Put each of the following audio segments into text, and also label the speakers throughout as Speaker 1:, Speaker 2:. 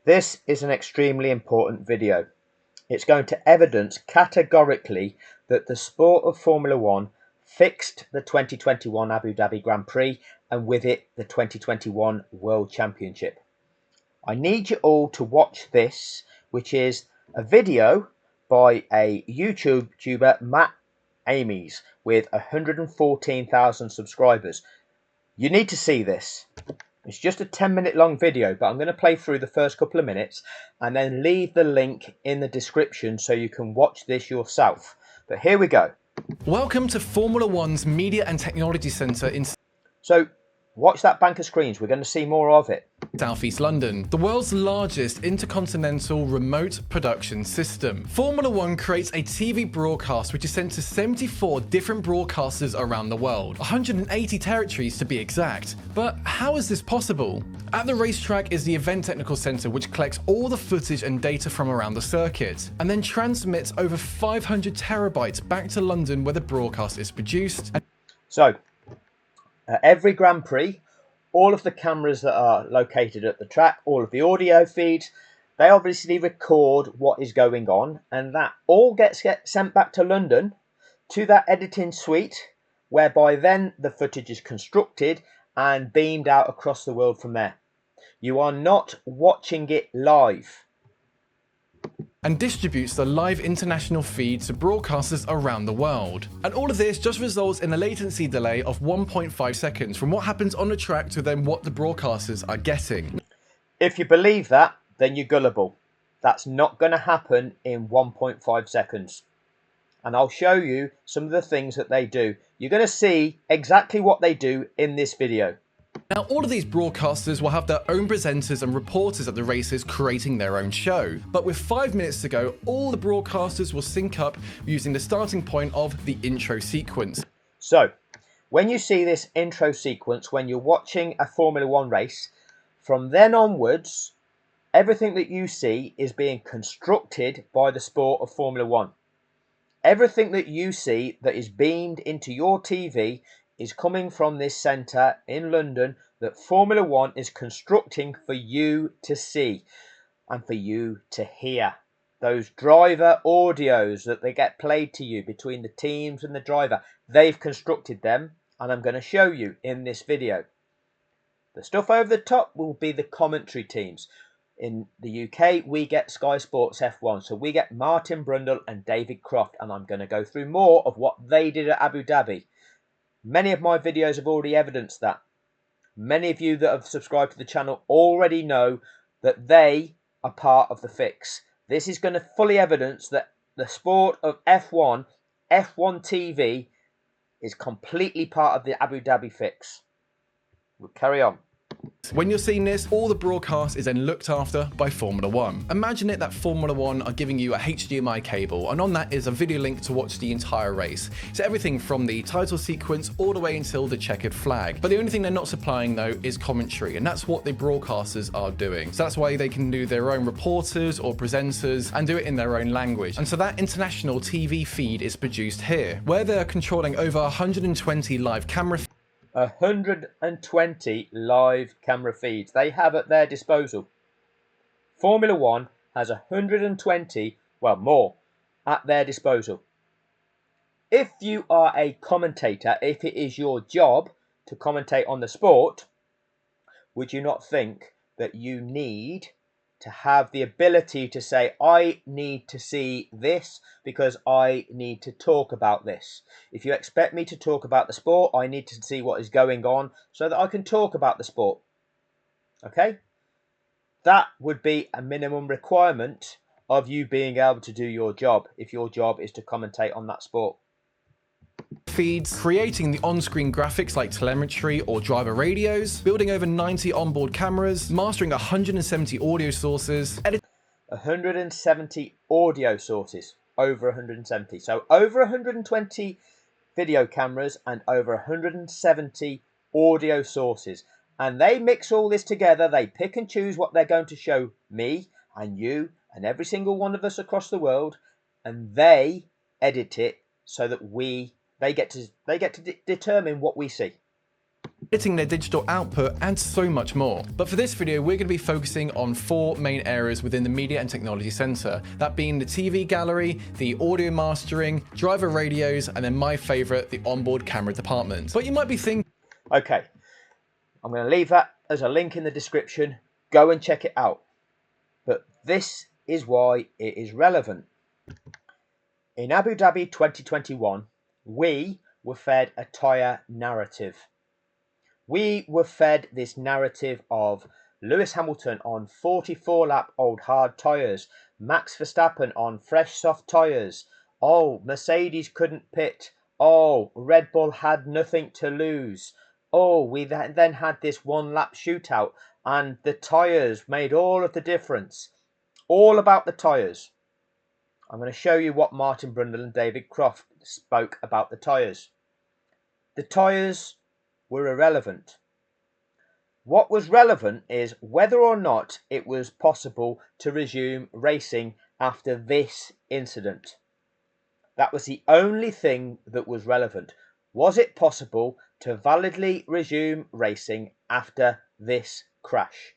Speaker 1: This is an extremely important video. It's going to evidence categorically that the sport of Formula One fixed the 2021 Abu Dhabi Grand Prix and with it the 2021 World Championship. I need you all to watch this, which is a video by a YouTuber, Matt Amies, with 114,000 subscribers. You need to see this. It's just a 10-minute long video, but I'm going to play through the first couple of minutes and then leave the link in the description so you can watch this yourself. But here we go.
Speaker 2: Welcome to Formula One's Media and Technology Centre in
Speaker 1: So watch that bank of screens. We're going to see more of it.
Speaker 2: Southeast London, the world's largest intercontinental remote production system. Formula One creates a TV broadcast which is sent to 74 different broadcasters around the world, 180 territories to be exact. But how is this possible? At the racetrack is the Event Technical Centre, which collects all the footage and data from around the circuit, and then transmits over 500 terabytes back to London where the broadcast is produced.
Speaker 1: So every Grand Prix, all of the cameras that are located at the track, all of the audio feeds, they obviously record what is going on, and that all gets sent back to London to that editing suite, whereby then the footage is constructed and beamed out across the world from there. You are not watching it live.
Speaker 2: And distributes the live international feed to broadcasters around the world. And all of this just results in a latency delay of 1.5 seconds from what happens on the track to then what the broadcasters are getting.
Speaker 1: If you believe that, then you're gullible. That's not going to happen in 1.5 seconds. And I'll show you some of the things that they do. You're going to see exactly what they do in this video.
Speaker 2: Now, all of these broadcasters will have their own presenters and reporters at the races creating their own show. But with 5 minutes to go, all the broadcasters will sync up using the starting point of the intro sequence.
Speaker 1: So, when you see this intro sequence, when you're watching a Formula One race, from then onwards, everything that you see is being constructed by the sport of Formula One. Everything that you see that is beamed into your TV is coming from this centre in London that Formula One is constructing for you to see and for you to hear. Those driver audios that they get played to you between the teams and the driver, they've constructed them, and I'm going to show you in this video. The stuff over the top will be the commentary teams. In the UK, we get Sky Sports F1, so we get Martin Brundle and David Croft, and I'm going to go through more of what they did at Abu Dhabi. Many of my videos have already evidenced that. Many of you that have subscribed to the channel already know that they are part of the fix. This is going to fully evidence that the sport of F1 TV is completely part of the Abu Dhabi fix. We'll carry on.
Speaker 2: When you're seeing this, all the broadcast is then looked after by Formula One. Imagine it that Formula One are giving you a HDMI cable, and on that is a video link to watch the entire race. So everything from the title sequence all the way until the checkered flag. But the only thing they're not supplying though is commentary, and that's what the broadcasters are doing. So that's why they can do their own reporters or presenters and do it in their own language. And so that international TV feed is produced here, where they're controlling over 120 live camera
Speaker 1: 120 live camera feeds they have at their disposal. Formula One has 120, well more, at their disposal. If you are a commentator, if it is your job to commentate on the sport, would you not think that you need to have the ability to say, I need to see this because I need to talk about this. If you expect me to talk about the sport, I need to see what is going on so that I can talk about the sport. Okay? That would be a minimum requirement of you being able to do your job if your job is to commentate on that sport.
Speaker 2: Feeds, creating the on-screen graphics like telemetry or driver radios, building over 90 onboard cameras, mastering 170 audio sources,
Speaker 1: 170 audio sources, over 170. So over 120 video cameras and over 170 audio sources. And they mix all this together. They pick and choose what they're going to show me and you and every single one of us across the world, and they edit it so that they get to determine what we see.
Speaker 2: editing their digital output, and so much more. But for this video, we're going to be focusing on 4 main areas within the Media and Technology Center, that being the TV gallery, the audio mastering, driver radios, and then my favorite, the onboard camera department. But you might be thinking,
Speaker 1: okay, I'm going to leave that as a link in the description. Go and check it out. But this is why it is relevant. In Abu Dhabi 2021, we were fed a tyre narrative. We were fed this narrative of Lewis Hamilton on 44-lap old hard tyres, Max Verstappen on fresh soft tyres. Oh, Mercedes couldn't pit. Oh, Red Bull had nothing to lose. Oh, we then had this one-lap shootout and the tyres made all of the difference. All about the tyres. I'm going to show you what Martin Brundle and David Croft spoke about the tyres. The tyres were irrelevant. What was relevant is whether or not it was possible to resume racing after this incident. That was the only thing that was relevant. Was it possible to validly resume racing after this crash?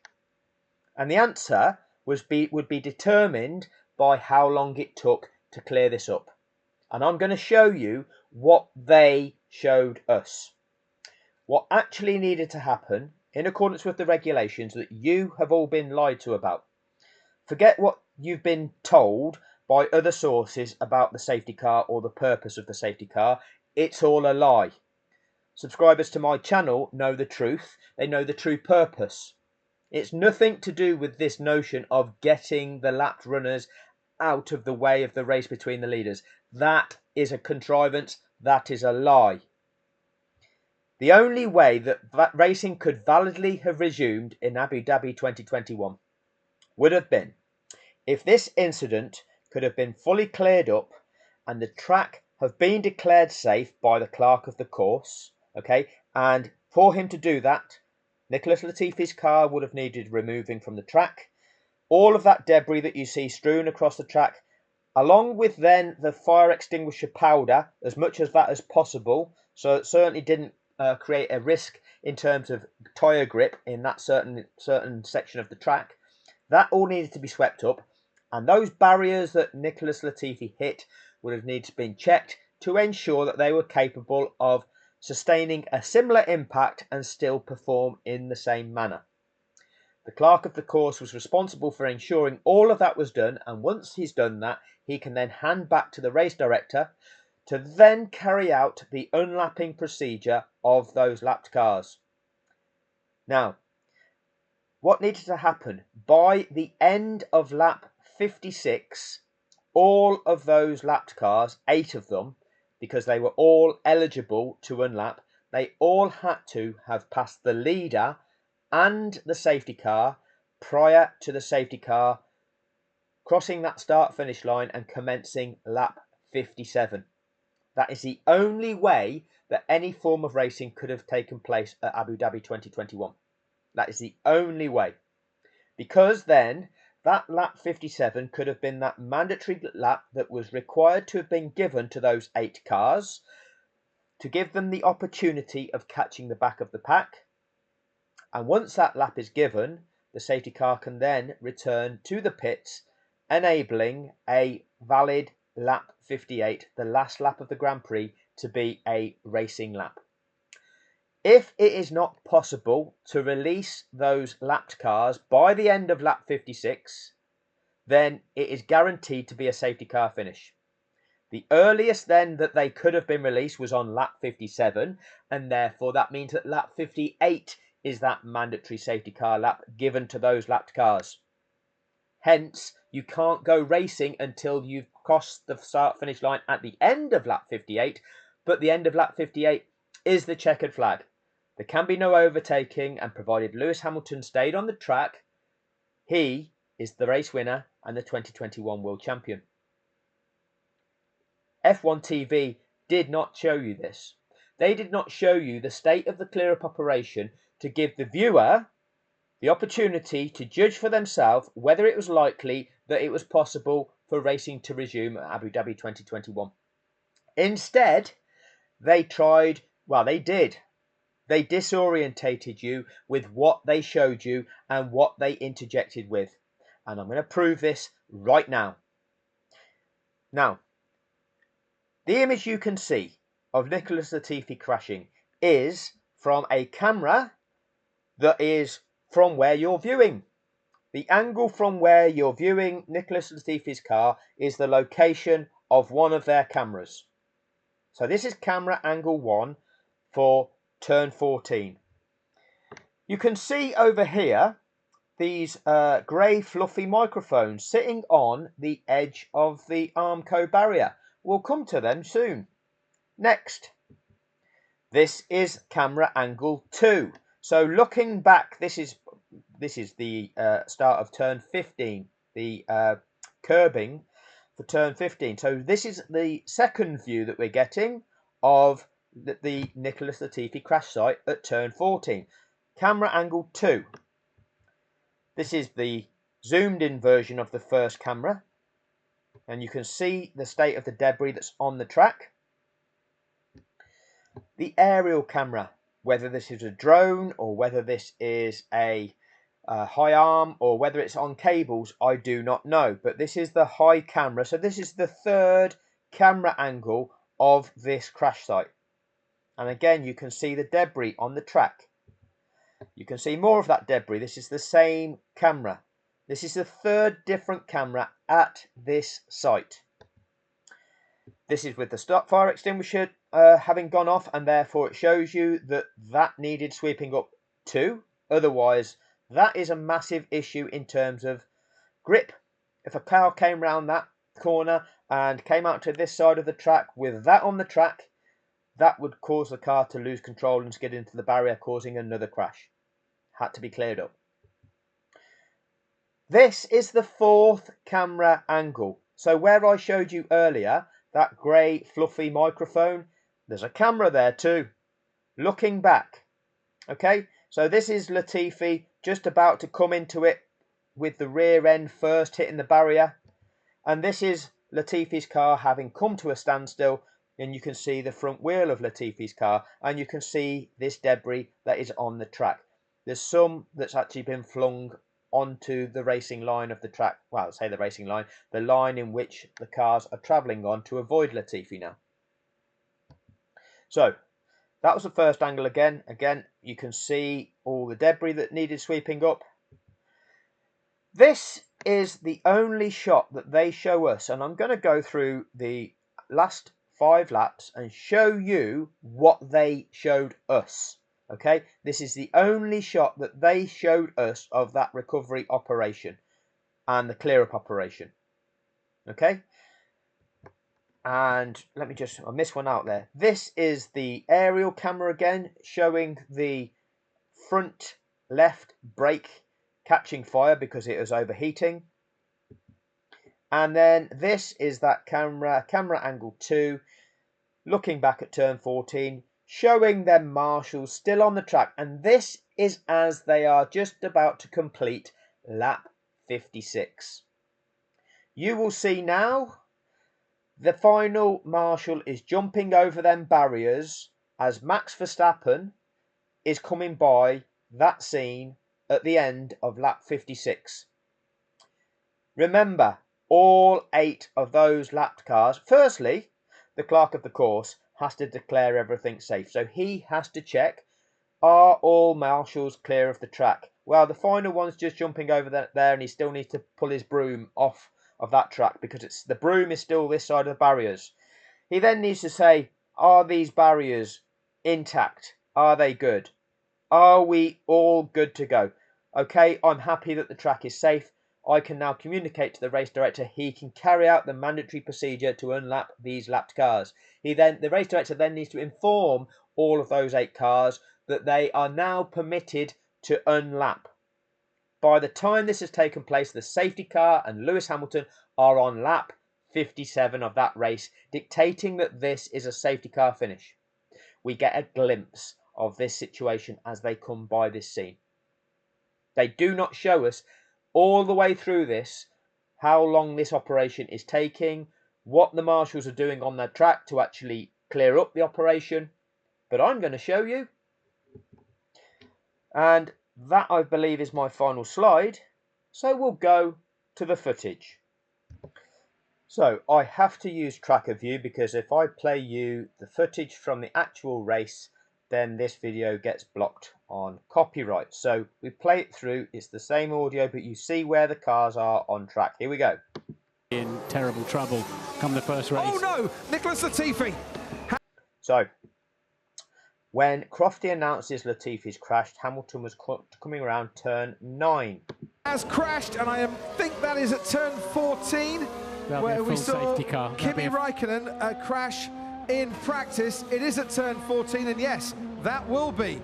Speaker 1: And the answer would be determined by how long it took to clear this up. And I'm going to show you what they showed us. What actually needed to happen in accordance with the regulations that you have all been lied to about. Forget what you've been told by other sources about the safety car or the purpose of the safety car. It's all a lie. Subscribers to my channel know the truth. They know the true purpose. It's nothing to do with this notion of getting the lapped runners out of the way of the race between the leaders. That is a contrivance. That is a lie. The only way that racing could validly have resumed in Abu Dhabi 2021 would have been if this incident could have been fully cleared up and the track have been declared safe by the clerk of the course, okay? And for him to do that, Nicholas Latifi's car would have needed removing from the track. All of that debris that you see strewn across the track, along with then the fire extinguisher powder, as much of that as possible, so it certainly didn't create a risk in terms of tyre grip in that certain section of the track. That all needed to be swept up, and those barriers that Nicholas Latifi hit would have needed to be checked to ensure that they were capable of sustaining a similar impact and still perform in the same manner. The clerk of the course was responsible for ensuring all of that was done, and once he's done that, he can then hand back to the race director to then carry out the unlapping procedure of those lapped cars. Now, what needed to happen? By the end of lap 56, all of those lapped cars, 8 of them, because they were all eligible to unlap, they all had to have passed the leader and the safety car prior to the safety car crossing that start-finish line and commencing lap 57. That is the only way that any form of racing could have taken place at Abu Dhabi 2021. That is the only way. Because then that lap 57 could have been that mandatory lap that was required to have been given to those 8 cars to give them the opportunity of catching the back of the pack. And once that lap is given, the safety car can then return to the pits, enabling a valid lap 58, the last lap of the Grand Prix, to be a racing lap. If it is not possible to release those lapped cars by the end of lap 56, then it is guaranteed to be a safety car finish. The earliest then that they could have been released was on lap 57, and therefore that means that lap 58 is that mandatory safety car lap given to those lapped cars. Hence, you can't go racing until you've crossed the start-finish line at the end of lap 58, but the end of lap 58 is the checkered flag. There can be no overtaking, and provided Lewis Hamilton stayed on the track, he is the race winner and the 2021 world champion. F1 TV did not show you this. They did not show you the state of the clear-up operation to give the viewer the opportunity to judge for themselves whether it was likely that it was possible for racing to resume at Abu Dhabi 2021. Instead, they did. They disorientated you with what they showed you and what they interjected with. And I'm going to prove this right now. Now, the image you can see of Nicholas Latifi crashing is from a camera that is from where you're viewing. The angle from where you're viewing Nicholas Latifi's car is the location of one of their cameras. So this is camera angle 1 for turn 14. You can see over here these grey fluffy microphones sitting on the edge of the Armco barrier. We'll come to them soon. Next, this is camera angle 2. So looking back, this is the start of turn 15, the curbing for turn 15. So this is the second view that we're getting of the Nicholas Latifi crash site at turn 14. Camera angle 2. This is the zoomed in version of the first camera, and you can see the state of the debris that's on the track. The aerial camera, whether this is a drone or whether this is a high arm or whether it's on cables, I do not know, but this is the high camera. So this is the third camera angle of this crash site, and again you can see the debris on the track. You can see more of that debris. This is the same camera. This is the third different camera at this site. This is with the stop fire extinguisher having gone off, and therefore it shows you that that needed sweeping up too. Otherwise, that is a massive issue in terms of grip. If a car came round that corner and came out to this side of the track with that on the track, that would cause the car to lose control and skid into the barrier, causing another crash. Had to be cleared up. This is the fourth camera angle. So where I showed you earlier, that grey fluffy microphone, there's a camera there too, looking back. Okay, so this is Latifi just about to come into it with the rear end first hitting the barrier. And this is Latifi's car having come to a standstill, and you can see the front wheel of Latifi's car, and you can see this debris that is on the track. There's some that's actually been flung onto the racing line of the track. Well, I'll say the racing line, the line in which the cars are travelling on to avoid Latifi now. So that was the first angle again. Again, you can see all the debris that needed sweeping up. This is the only shot that they show us, and I'm going to go through the last 5 laps and show you what they showed us. Okay, this is the only shot that they showed us of that recovery operation and the clear up operation. Okay, and let me just, I missed one out there. This is the aerial camera again, showing the front left brake catching fire because it was overheating. And then this is that camera angle 2, looking back at turn 14, showing them marshals still on the track. And this is as they are just about to complete lap 56. You will see now the final marshal is jumping over them barriers as Max Verstappen is coming by that scene at the end of lap 56. Remember, all 8 of those lapped cars, firstly, the clerk of the course has to declare everything safe. So he has to check, are all marshals clear of the track? Well, the final one's just jumping over there and he still needs to pull his broom off of that track because the broom is still this side of the barriers. He then needs to say, are these barriers intact? Are they good? Are we all good to go? Okay, I'm happy that the track is safe. I can now communicate to the race director. He can carry out the mandatory procedure to unlap these lapped cars. The race director then needs to inform all of those 8 cars that they are now permitted to unlap. By the time this has taken place, the safety car and Lewis Hamilton are on lap 57 of that race, dictating that this is a safety car finish. We get a glimpse of this situation as they come by this scene. They do not show us all the way through this how long this operation is taking, what the marshals are doing on their track to actually clear up the operation, but I'm going to show you And that, I believe, is my final slide. So we'll go to the footage. So I have to use tracker view because if I play you the footage from the actual race, then this video gets blocked on copyright. So we play it through, it's the same audio, but you see where the cars are on track. Here we go.
Speaker 3: In terrible trouble come the first race.
Speaker 4: Oh no, Nicholas Latifi.
Speaker 1: So when Crofty announces Latifi's crashed, Hamilton was coming around turn 9.
Speaker 4: Has crashed, and I think that is at turn 14, where we saw Kimi Raikkonen crash in practice. It is at turn 14, and yes, that will be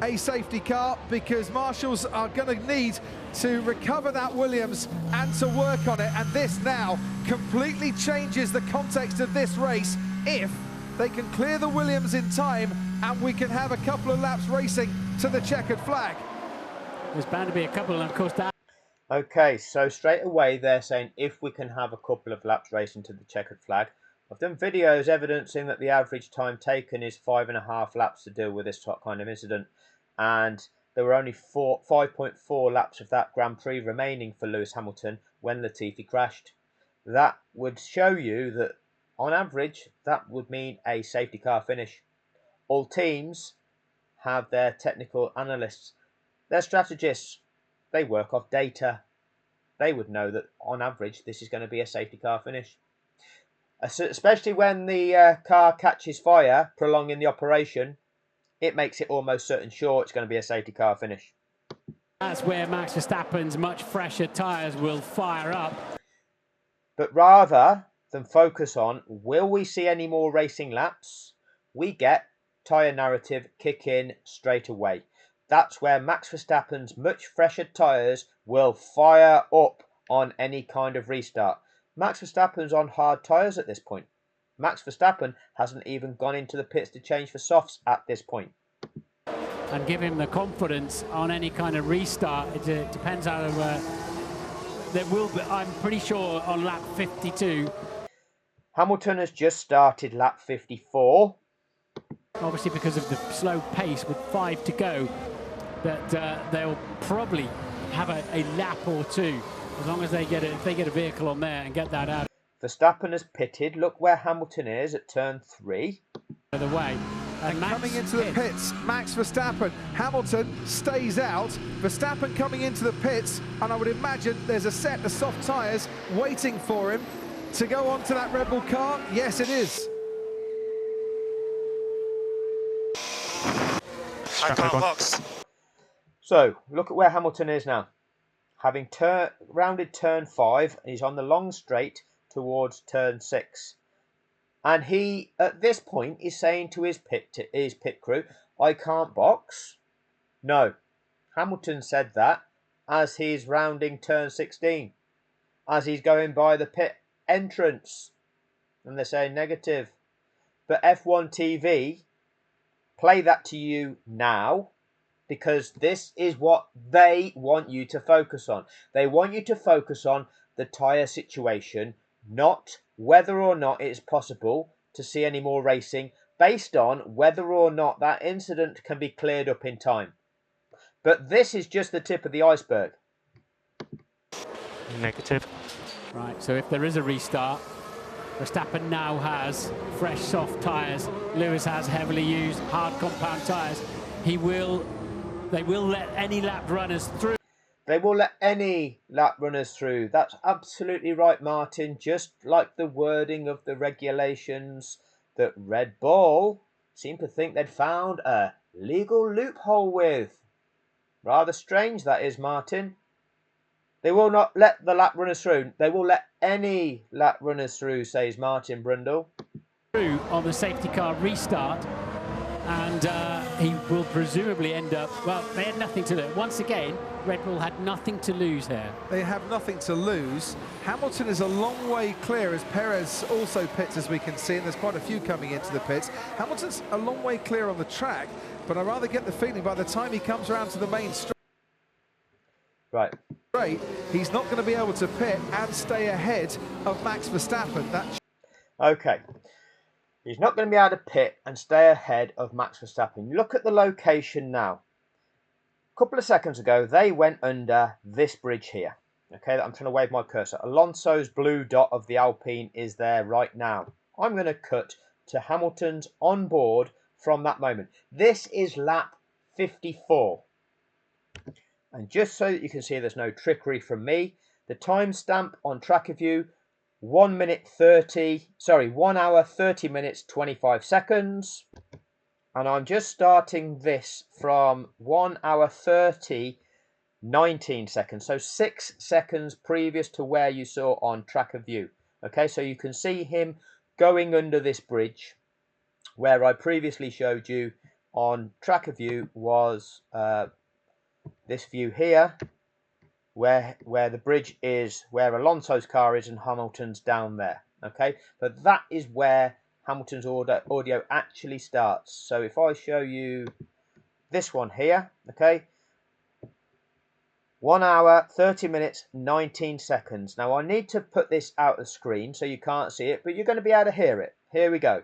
Speaker 4: a safety car because marshals are going to need to recover that Williams and to work on it. And this now completely changes the context of this race if they can clear the Williams in time and we can have a couple of laps racing to the checkered flag.
Speaker 3: There's bound to be a couple, and of course that.
Speaker 1: Okay, so straight away they're saying if we can have a couple of laps racing to the checkered flag. I've done videos evidencing that the average time taken is 5.5 laps to deal with this kind of incident, and there were only 5.4 laps of that Grand Prix remaining for Lewis Hamilton when Latifi crashed. That would show you that on average that would mean a safety car finish. All teams have their technical analysts, their strategists. They work off data. They would know that on average this is going to be a safety car finish. Especially when the car catches fire, prolonging the operation, it makes it almost certain sure it's going to be a safety car finish.
Speaker 3: That's where Max Verstappen's much fresher tyres will fire up.
Speaker 1: But rather than focus on will we see any more racing laps, we get tyre narrative kick in straight away. That's where Max Verstappen's much fresher tyres will fire up on any kind of restart. Max Verstappen's on hard tyres at this point. Max Verstappen hasn't even gone into the pits to change for softs at this point.
Speaker 3: And give him the confidence on any kind of restart. It depends how there will be, I'm pretty sure, on lap 52.
Speaker 1: Hamilton has just started lap 54.
Speaker 3: Obviously because of the slow pace with 5 to go, that they'll probably have a lap or two as long as they get it. If they get a vehicle on there and get that out
Speaker 1: Verstappen has pitted. Look where Hamilton is at turn 3.
Speaker 3: of the way.
Speaker 4: And coming into the pits, Max Verstappen. Hamilton stays out. Verstappen coming into the pits, and I would imagine there's a set of soft tyres waiting for him to go onto that Red Bull car. Yes, it is.
Speaker 5: I can't box.
Speaker 1: So look at where Hamilton is now. Having rounded turn 5, he's on the long straight towards turn 6. And he, at this point, is saying to his pit crew, I can't box. No, Hamilton said that as he's rounding turn 16, as he's going by the pit entrance. And they're saying negative. But F1 TV, play that to you now, because this is what they want you to focus on. They want you to focus on the tyre situation, not whether or not it's possible to see any more racing based on whether or not that incident can be cleared up in time. But this is just the tip of the iceberg.
Speaker 5: Negative.
Speaker 3: Right, so if there is a restart, Verstappen now has fresh soft tyres. Lewis has heavily used hard compound tyres. They will let any lap runners through.
Speaker 1: They will let any lap runners through. That's absolutely right, Martin. Just like the wording of the regulations that Red Bull seem to think they'd found a legal loophole with. Rather strange that is, Martin. They will not let the lap runners through. They will let any lap runners through, says Martin Brundle.
Speaker 3: Through on the safety car restart. And he will presumably end up, well, they had nothing to lose. Once again, Red Bull had nothing to lose here.
Speaker 4: They have nothing to lose. Hamilton is a long way clear as Perez also pits, as we can see, and there's quite a few coming into the pits. Hamilton's a long way clear on the track, but I rather get the feeling by the time he comes around to the main straight, he's not going to be able to pit and stay ahead of Max Verstappen.
Speaker 1: Okay. He's not going to be able to pit and stay ahead of Max Verstappen. Look at the location now. couple of seconds ago, they went under this bridge here. Okay, I'm trying to wave my cursor. Alonso's blue dot of the Alpine is there right now. I'm going to cut to Hamilton's on board from that moment. This is lap 54. And just so that you can see there's no trickery from me, the timestamp on TrackerView, 1 hour, 30 minutes, 25 seconds. And I'm just starting this from 1 hour, 30, 19 seconds. So 6 seconds previous to where you saw on TrackerView. Okay, so you can see him going under this bridge, where I previously showed you on TrackerView was this view here, where the bridge is, where Alonso's car is and Hamilton's down there. Okay, but that is where Hamilton's audio actually starts. So if I show you this one here, okay, 1 hour, 30 minutes, 19 seconds. Now I need to put this out of the screen so you can't see it, but you're going to be able to hear it. Here we go.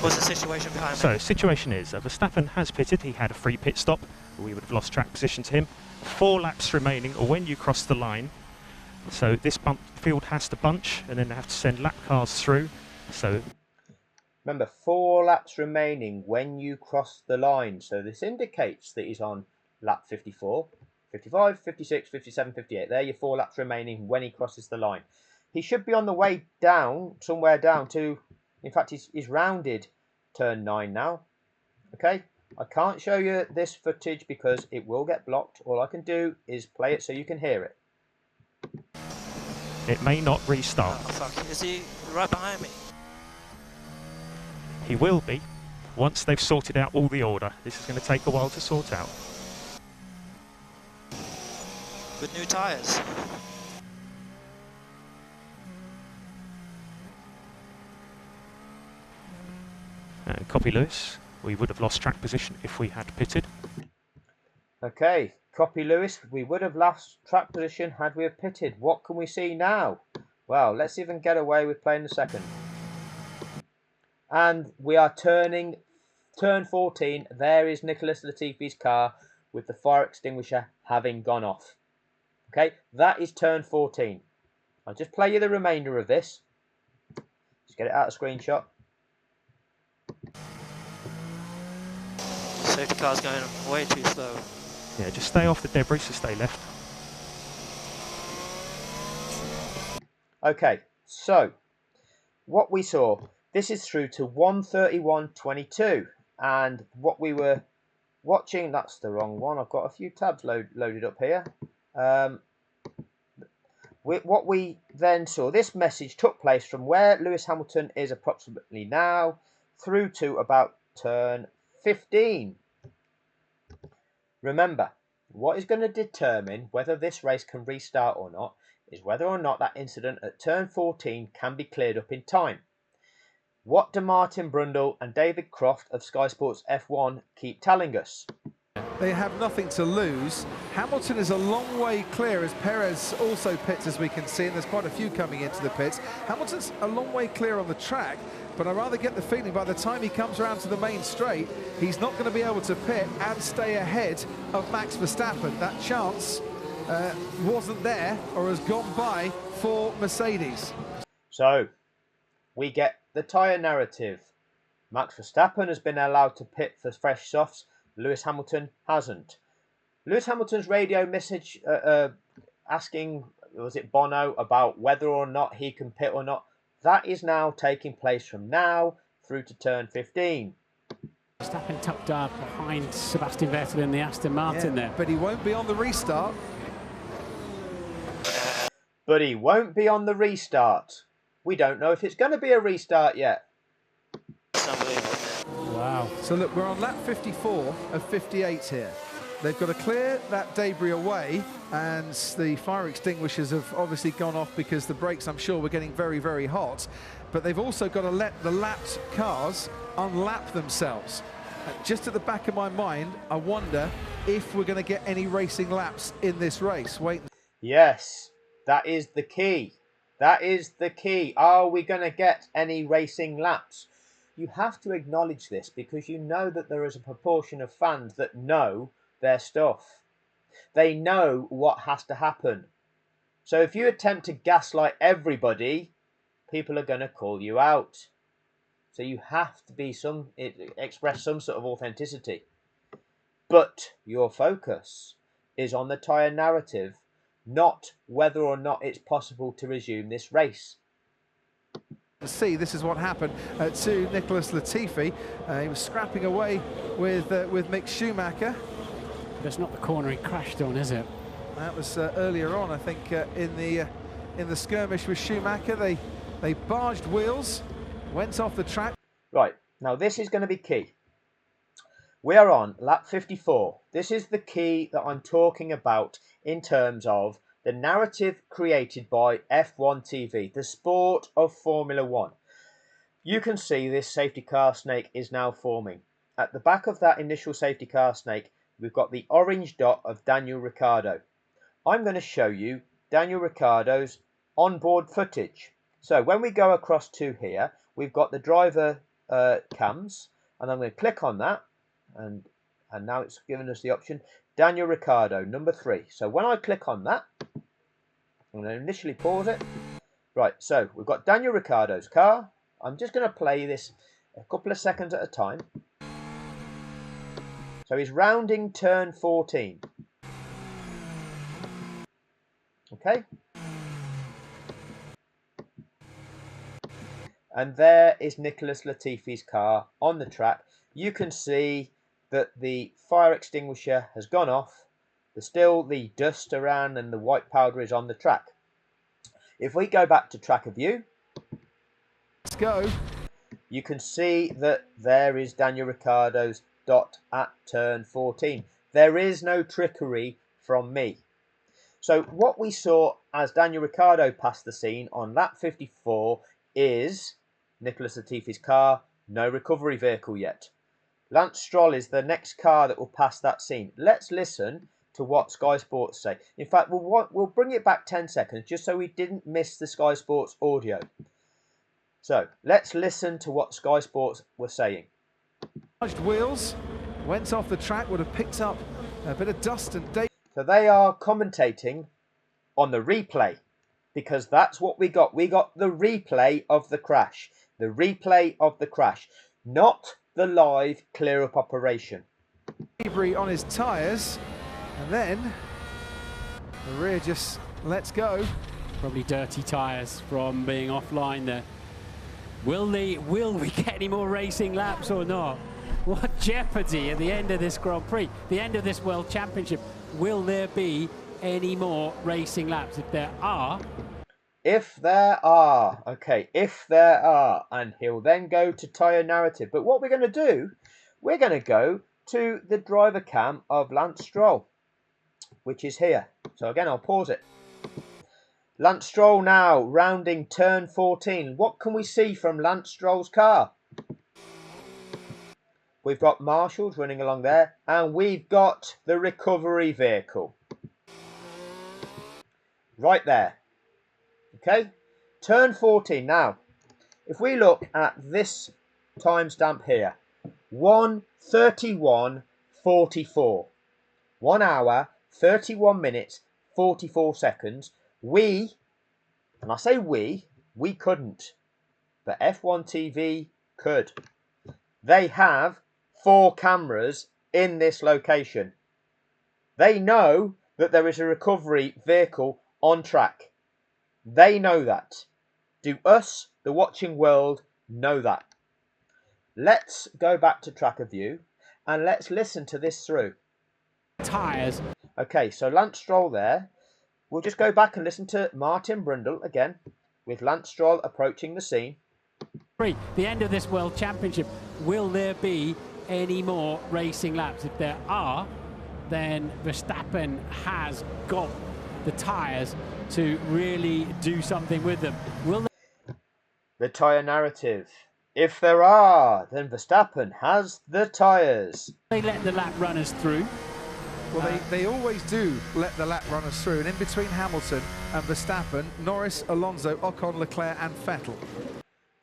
Speaker 5: What's the situation behind me?
Speaker 6: So, situation is, Verstappen has pitted. He had a free pit stop. We would have lost track position to him. 4 laps remaining when you cross the line. So this field has to bunch, and then they have to send lap cars through. So
Speaker 1: remember, 4 laps remaining when you cross the line. So this indicates that he's on lap 54, 55, 56, 57, 58. There are your 4 laps remaining when he crosses the line. He should be on the way down, somewhere down to... In fact, he's rounded turn 9 now. Okay, I can't show you this footage because it will get blocked. All I can do is play it so you can hear it.
Speaker 6: It may not restart.
Speaker 5: Oh, fuck. Is he right behind me?
Speaker 6: He will be, once they've sorted out all the order. This is going to take a while to sort out.
Speaker 5: With new tyres.
Speaker 6: Copy Lewis, we would have lost track position if we had pitted.
Speaker 1: Okay, copy Lewis, we would have lost track position had we have pitted. What can we see now? Well, let's even get away with playing the second. And we are turning turn 14. There is Nicholas Latifi's car with the fire extinguisher having gone off. Okay, that is turn 14. I'll just play you the remainder of this. Just get it out of screenshot.
Speaker 5: Safety car's going way too slow.
Speaker 6: Yeah, just stay off the debris to stay left.
Speaker 1: Okay, so what we saw, this is through to 1:31:22, and what we were watching, that's the wrong one. I've got a few tabs loaded up here. What we then saw, this message took place from where Lewis Hamilton is approximately now through to about turn 15. Remember, what is going to determine whether this race can restart or not is whether or not that incident at turn 14 can be cleared up in time. What do Martin Brundle and David Croft of Sky Sports F1 keep telling us?
Speaker 4: They have nothing to lose. Hamilton is a long way clear as Perez also pits, as we can see, and there's quite a few coming into the pits. Hamilton's a long way clear on the track, but I rather get the feeling by the time he comes around to the main straight, he's not going to be able to pit and stay ahead of Max Verstappen. That chance wasn't there or has gone by for Mercedes.
Speaker 1: So, we get the tyre narrative. Max Verstappen has been allowed to pit for fresh softs. Lewis Hamilton hasn't. Lewis Hamilton's radio message asking, was it Bono, about whether or not he can pit or not, that is now taking place from now through to turn 15.
Speaker 3: Verstappen tucked behind Sebastian Vettel in the Aston Martin there.
Speaker 4: But he won't be on the restart.
Speaker 1: But he won't be on the restart. We don't know if it's going to be a restart yet.
Speaker 3: Wow.
Speaker 4: So look, we're on lap 54 of 58 here. They've got to clear that debris away, and the fire extinguishers have obviously gone off because the brakes, I'm sure, were getting very, very hot. But they've also got to let the lapped cars unlap themselves. Just at the back of my mind, I wonder if we're going to get any racing laps in this race. Wait.
Speaker 1: Yes, that is the key. That is the key. Are we going to get any racing laps? You have to acknowledge this because you know that there is a proportion of fans that know their stuff. They know what has to happen. So if you attempt to gaslight everybody, people are going to call you out. So you have to be express some sort of authenticity. But your focus is on the tyre narrative, not whether or not it's possible to resume this race.
Speaker 4: See, this is what happened to Nicholas Latifi. He was scrapping away with Mick Schumacher.
Speaker 3: That's not the corner he crashed on, is it?
Speaker 4: That was earlier on, I think, in the skirmish with Schumacher. They barged wheels, went off the track.
Speaker 1: Right, now this is going to be key. We are on lap 54. This is the key that I'm talking about in terms of the narrative created by F1 TV, the sport of Formula One. You can see this safety car snake is now forming. At the back of that initial safety car snake, we've got the orange dot of Daniel Ricciardo. I'm going to show you Daniel Ricciardo's onboard footage. So when we go across to here, we've got the driver cams, and I'm going to click on that, and now it's given us the option Daniel Ricciardo, number 3. So when I click on that, I'm going to initially pause it. Right, so we've got Daniel Ricciardo's car. I'm just going to play this a couple of seconds at a time. So he's rounding turn 14. Okay. And there is Nicholas Latifi's car on the track. You can see that the fire extinguisher has gone off. There's still the dust around and the white powder is on the track. If we go back to tracker view,
Speaker 4: let's go.
Speaker 1: You can see that there is Daniel Ricciardo's dot at turn 14. There is no trickery from me. So what we saw as Daniel Ricciardo passed the scene on lap 54 is Nicholas Latifi's car, no recovery vehicle yet. Lance Stroll is the next car that will pass that scene. Let's listen to what Sky Sports say. In fact, we'll bring it back 10 seconds just so we didn't miss the Sky Sports audio. So let's listen to what Sky Sports were saying.
Speaker 4: Wheels went off the track, would have picked up a bit of dust and date.
Speaker 1: So they are commentating on the replay because that's what we got. We got the replay of the crash. The replay of the crash, not the live clear-up operation.
Speaker 4: Debris on his tyres, and then the rear just lets go.
Speaker 3: Probably dirty tyres from being offline there. Will we get any more racing laps or not? What jeopardy at the end of this Grand Prix, the end of this World Championship. Will there be any more racing laps? If there are,
Speaker 1: okay, if there are, and he'll then go to tyre narrative. But what we're going to do, we're going to go to the driver cam of Lance Stroll, which is here. So again, I'll pause it. Lance Stroll now rounding turn 14. What can we see from Lance Stroll's car? We've got marshals running along there, and we've got the recovery vehicle. Right there. Okay, turn 14. Now, if we look at this timestamp here, 1:31:44. 1 hour, 31 minutes, 44 seconds. We, and I say we couldn't, but F1 TV could. They have 4 cameras in this location. They know that there is a recovery vehicle on track. They know that. Do us, the watching world, know that? Let's go back to tracker view and let's listen to this through.
Speaker 3: Tyres.
Speaker 1: Okay, so Lance Stroll there. We'll just go back and listen to Martin Brundle again with Lance Stroll approaching the scene.
Speaker 3: The end of this World Championship. Will there be any more racing laps? If there are, then Verstappen has got the tyres to really do something with them. Will
Speaker 1: the tyre narrative. If there are, then Verstappen has the tyres.
Speaker 3: They let the lap runners through.
Speaker 4: Well, they always do let the lap runners through, and in between Hamilton and Verstappen, Norris, Alonso, Ocon, Leclerc and Vettel.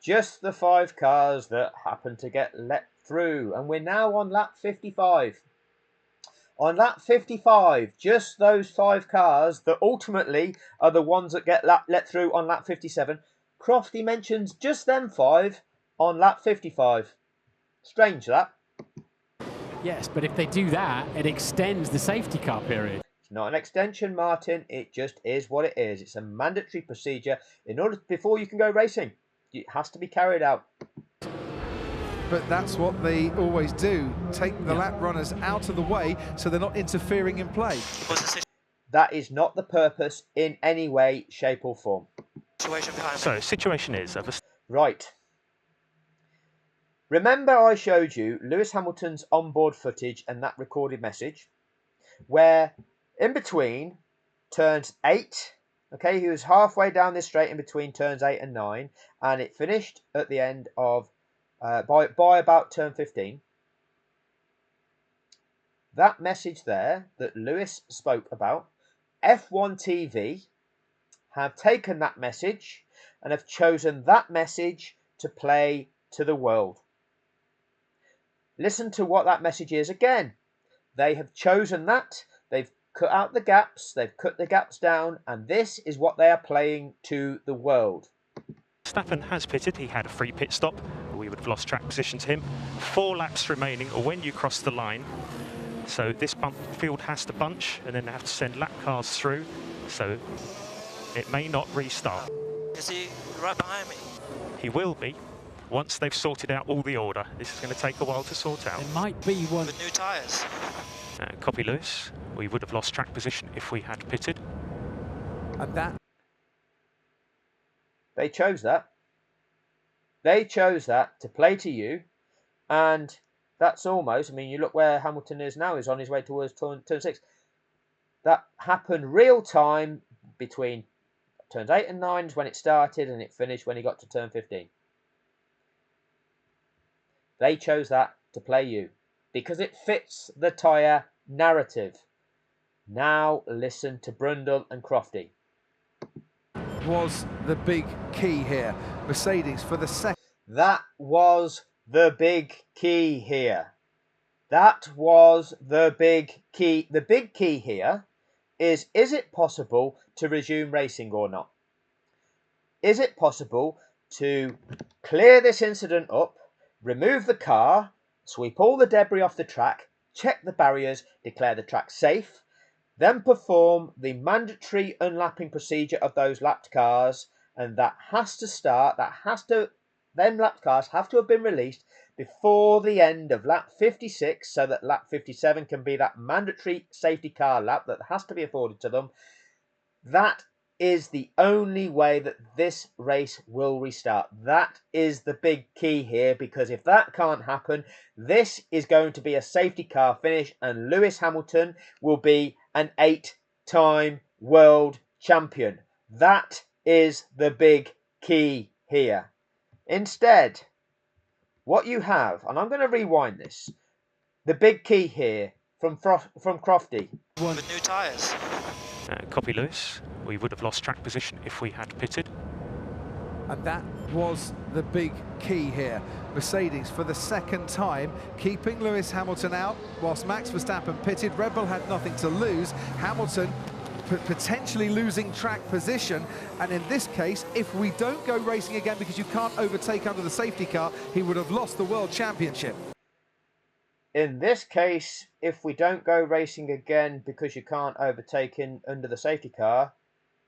Speaker 1: Just the 5 cars that happen to get let through, and we're now on lap 55. On lap 55, just those 5 cars that ultimately are the ones that get let through on lap 57. Crofty mentions just them 5 on lap 55. Strange, that.
Speaker 3: Yes, but if they do that, it extends the safety car period.
Speaker 1: It's not an extension, Martin. It just is what it is. It's a mandatory procedure before you can go racing. It has to be carried out.
Speaker 4: But that's what they always do. Take the lap runners out of the way so they're not interfering in play.
Speaker 1: That is not the purpose in any way, shape or form.
Speaker 6: So, situation is...
Speaker 1: Right. Remember I showed you Lewis Hamilton's onboard footage and that recorded message where in between turns 8, okay, he was halfway down this straight in between turns 8 and 9 and it finished at the end of, by about turn 15. That message there that Lewis spoke about, F1 TV have taken that message and have chosen that message to play to the world. Listen to what that message is again. They have chosen that. They've cut out the gaps. They've cut the gaps down. And this is what they are playing to the world.
Speaker 6: Verstappen has pitted. He had a free pit stop. We would have lost track position to him. 4 laps remaining when you cross the line. So this field has to bunch and then they have to send lap cars through. So it may not restart.
Speaker 5: Is he right behind me?
Speaker 6: He will be. Once they've sorted out all the order. This is going to take a while to sort out.
Speaker 3: There might be one.
Speaker 5: With new tyres.
Speaker 6: Copy, Lewis. We would have lost track position if we had pitted.
Speaker 4: And that...
Speaker 1: They chose that. They chose that to play to you. And that's almost, I mean, you look where Hamilton is now. He's on his way towards turn 6. That happened real time between turns 8 and 9 is when it started and it finished when he got to turn 15. They chose that to play you because it fits the tyre narrative. Now listen to Brundle and Crofty.
Speaker 4: Was the big key here. Mercedes for the second.
Speaker 1: That was the big key here. That was the big key. The big key here is it possible to resume racing or not? Is it possible to clear this incident up, remove the car, sweep all the debris off the track, check the barriers, declare the track safe, then perform the mandatory unlapping procedure of those lapped cars, and that has to start, them lapped cars have to have been released before the end of lap 56 so that lap 57 can be that mandatory safety car lap that has to be afforded to them. That is the only way that this race will restart. That is the big key here, because if that can't happen, this is going to be a safety car finish and Lewis Hamilton will be an 8-time world champion. That is the big key here. Instead, what you have, and I'm going to rewind this, the big key here from Crofty.
Speaker 5: With new tyres.
Speaker 6: Copy, Lewis. We would have lost track position if we had pitted.
Speaker 4: And that was the big key here. Mercedes for the second time keeping Lewis Hamilton out whilst Max Verstappen pitted. Red Bull had nothing to lose. Hamilton potentially losing track position, and in this case, if we don't go racing again because you can't overtake under the safety car, he would have lost the World Championship.
Speaker 1: In this case, if we don't go racing again because you can't overtake under the safety car,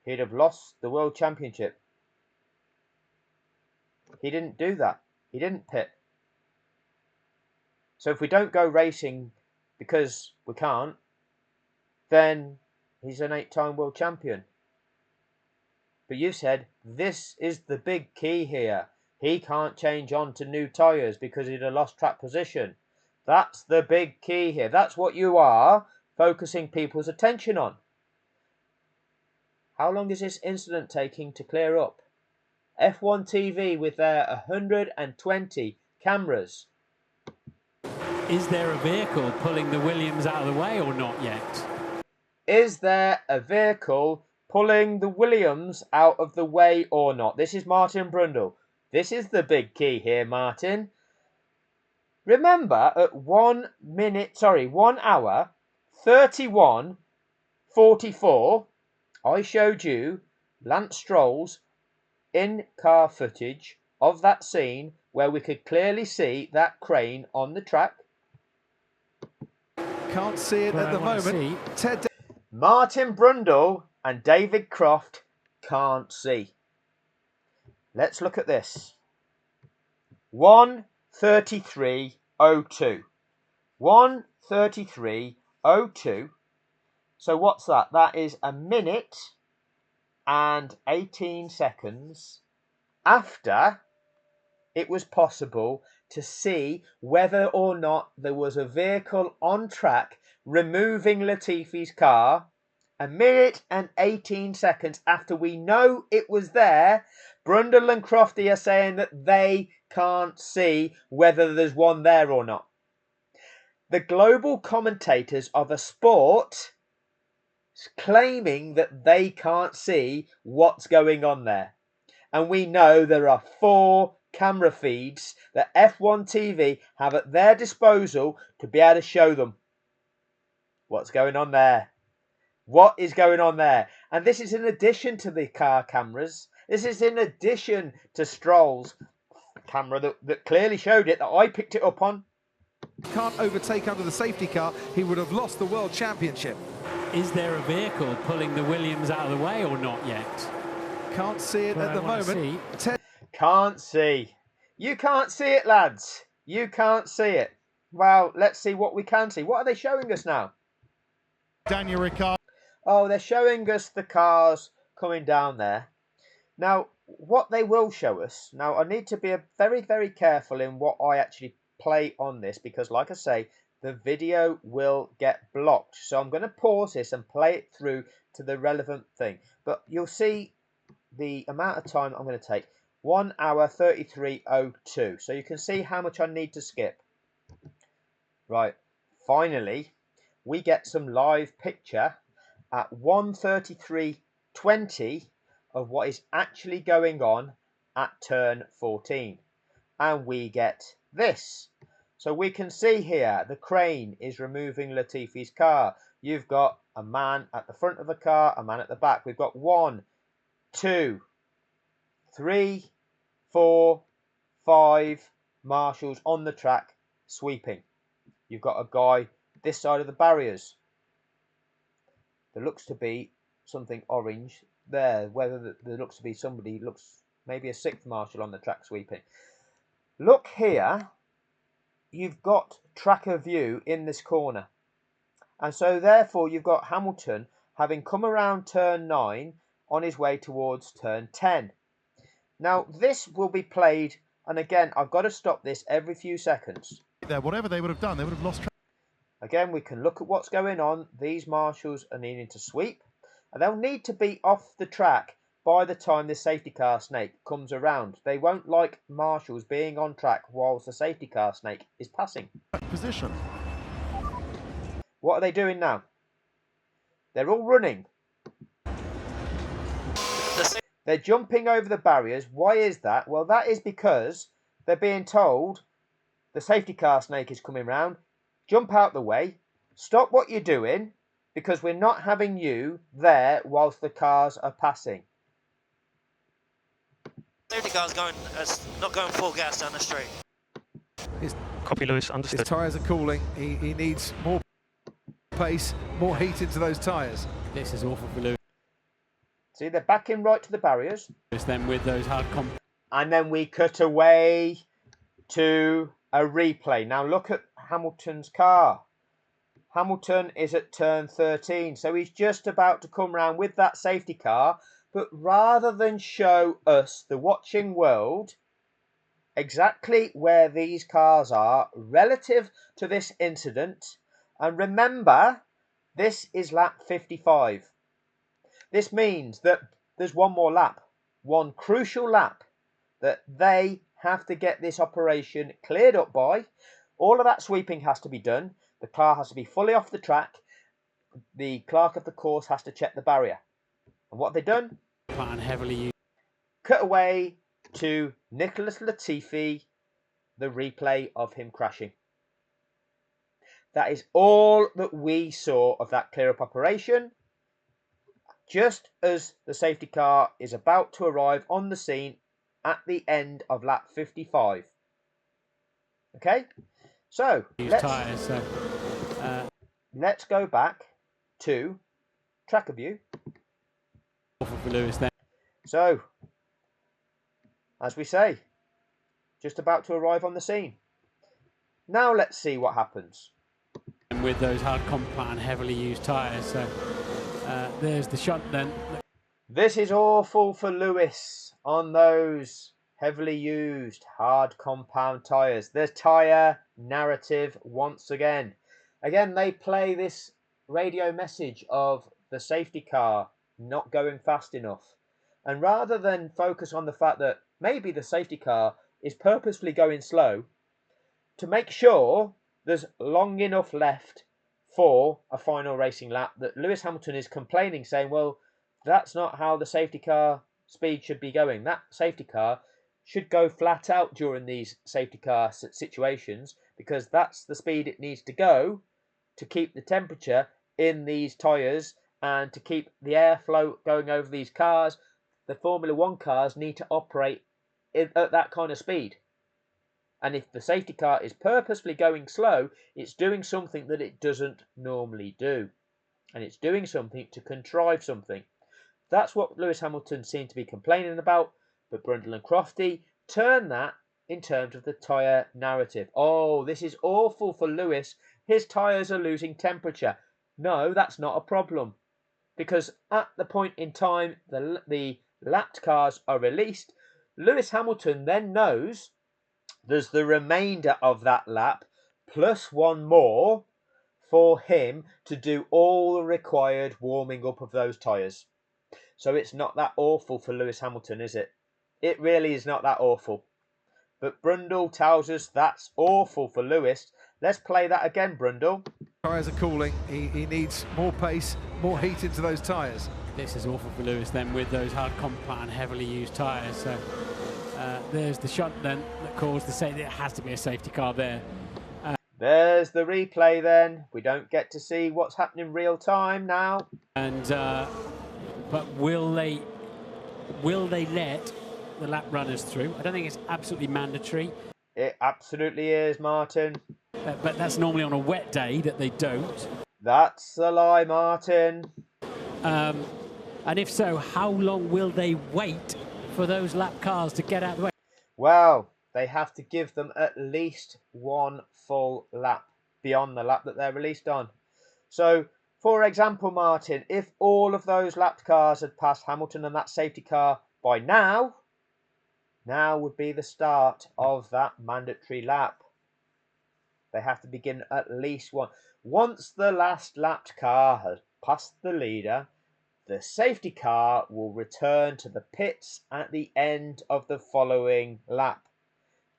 Speaker 1: he'd have lost the World Championship. He didn't do that. He didn't pit. So if we don't go racing because we can't, then he's an 8-time world champion. But you said this is the big key here. He can't change on to new tyres because he'd have lost track position. That's the big key here. That's what you are focusing people's attention on. How long is this incident taking to clear up? F1 TV with their 120 cameras.
Speaker 3: Is there a vehicle pulling the Williams out of the way or not yet?
Speaker 1: Is there a vehicle pulling the Williams out of the way or not? This is Martin Brundle. This is the big key here, Martin. Remember, at 1 hour, 31:44, I showed you Lance Stroll's in-car footage of that scene where we could clearly see that crane on the track.
Speaker 4: Can't see it at the moment. Ted
Speaker 1: Martin Brundle and David Croft can't see. Let's look at this. 1:33:02. 1:33:02. So what's that? That is a minute and 18 seconds after it was possible to see whether or not there was a vehicle on track removing Latifi's car. A minute and 18 seconds after we know it was there, Brundle and Crofty are saying that they can't see whether there's one there or not. The global commentators of a sport claiming that they can't see what's going on there. And we know there are 4 camera feeds that F1 TV have at their disposal to be able to show them what's going on there. What is going on there? And this is in addition to the car cameras. This is in addition to Stroll's camera that clearly showed it, that I picked it up on.
Speaker 4: Can't overtake under the safety car. He would have lost the World Championship.
Speaker 3: Is there a vehicle pulling the Williams out of the way or not yet?
Speaker 4: Can't see it at the moment.
Speaker 1: Can't see. You can't see it, lads. You can't see it. Well, let's see what we can see. What are they showing us now?
Speaker 7: Daniel Ricciardo.
Speaker 1: Oh, they're showing us the cars coming down there. Now, what they will show us, now I need to be very, very careful in what I actually play on this, because like I say, the video will get blocked. So I'm going to pause this and play it through to the relevant thing. But you'll see the amount of time I'm going to take. 1 hour 33:02. So you can see how much I need to skip. Right, finally, we get some live picture at 1:33:20 of what is actually going on at turn 14. And we get this. So we can see here the crane is removing Latifi's car. You've got a man at the front of the car, a man at the back. We've got 1, 2, 3, 4, 5 marshals on the track sweeping. You've got a guy this side of the barriers. There looks to be something orange there. Whether there looks to be somebody, looks maybe a 6th marshal on the track sweeping. Look here. You've got tracker view in this corner. And so therefore you've got Hamilton having come around turn 9 on his way towards turn 10. Now this will be played, and again I've got to stop this every few seconds.
Speaker 7: Whatever they would have done, they would have lost track.
Speaker 1: Again, we can look at what's going on. These marshals are needing to sweep, and they'll need to be off the track by the time the safety car snake comes around. They won't like marshals being on track whilst the safety car snake is passing.
Speaker 7: Position.
Speaker 1: What are they doing now? They're all running. They're jumping over the barriers. Why is that? Well, that is because they're being told the safety car snake is coming round. Jump out the way. Stop what you're doing, because we're not having you there whilst the cars are passing.
Speaker 5: Safety car's not going full gas down the straight.
Speaker 6: Copy, Lewis, understood.
Speaker 4: His tyres are cooling. He needs more pace, more heat into those tyres.
Speaker 3: This is awful for Lewis.
Speaker 1: See, they're backing right to the barriers.
Speaker 3: Then with those hard
Speaker 1: and then we cut away to a replay. Now look at Hamilton's car. Hamilton is at turn 13, so he's just about to come round with that safety car, but rather than show us, the watching world, exactly where these cars are relative to this incident, and remember, this is lap 55. This means that there's one more lap. one crucial lap that they have to get this operation cleared up by. All of that sweeping has to be done. The car has to be fully off the track. The clerk of the course has to check the barrier. And what have they done?
Speaker 3: Plan heavily used.
Speaker 1: Cut away to Nicholas Latifi, the replay of him crashing. That is all that we saw of that clear-up operation. Just as the safety car is about to arrive on the scene at the end of lap 55. Okay, so let's go back to tracker view.
Speaker 3: For Lewis there.
Speaker 1: So, as we say, just about to arrive on the scene. Now let's see what happens.
Speaker 3: And with those hard compound, heavily used tyres, so there's the shunt then.
Speaker 1: This is awful for Lewis on those heavily used hard compound tyres. The tyre narrative once again. Again, they play this radio message of the safety car not going fast enough. And rather than focus on the fact that maybe the safety car is purposefully going slow to make sure there's long enough left for a final racing lap, that Lewis Hamilton is complaining, saying, well, that's not how the safety car speed should be going. That safety car should go flat out during these safety car situations, because that's the speed it needs to go to keep the temperature in these tyres and to keep the airflow going over these cars. The Formula One cars need to operate at that kind of speed. And if the safety car is purposefully going slow, it's doing something that it doesn't normally do. And it's doing something to contrive something. That's what Lewis Hamilton seemed to be complaining about. But Brundle and Crofty turn that in terms of the tyre narrative. Oh, this is awful for Lewis. His tyres are losing temperature. No, that's not a problem. Because at the point in time the lapped cars are released, Lewis Hamilton then knows there's the remainder of that lap plus one more for him to do all the required warming up of those tyres. So it's not that awful for Lewis Hamilton, is it? It really is not that awful. But Brundle tells us that's awful for Lewis. Let's play that again, Brundle.
Speaker 4: Tyres are cooling. He needs more pace, more heat into those tyres.
Speaker 3: This is awful for Lewis then with those hard compound, heavily used tyres. So there's the shunt then that caused the safety. There has to be a safety car there.
Speaker 1: There's the replay then. We don't get to see what's happening real time now.
Speaker 3: And but will they let the lap runners through? I don't think it's absolutely mandatory.
Speaker 1: It absolutely is, Martin.
Speaker 3: But that's normally on a wet day that they don't.
Speaker 1: That's a lie, Martin.
Speaker 3: And if so, how long will they wait for those lap cars to get out of the way?
Speaker 1: Well, they have to give them at least one full lap beyond the lap that they're released on. So, for example, Martin, if all of those lapped cars had passed Hamilton and that safety car by now would be the start of that mandatory lap. They have to begin at least one. Once the last lapped car has passed the leader, the safety car will return to the pits at the end of the following lap.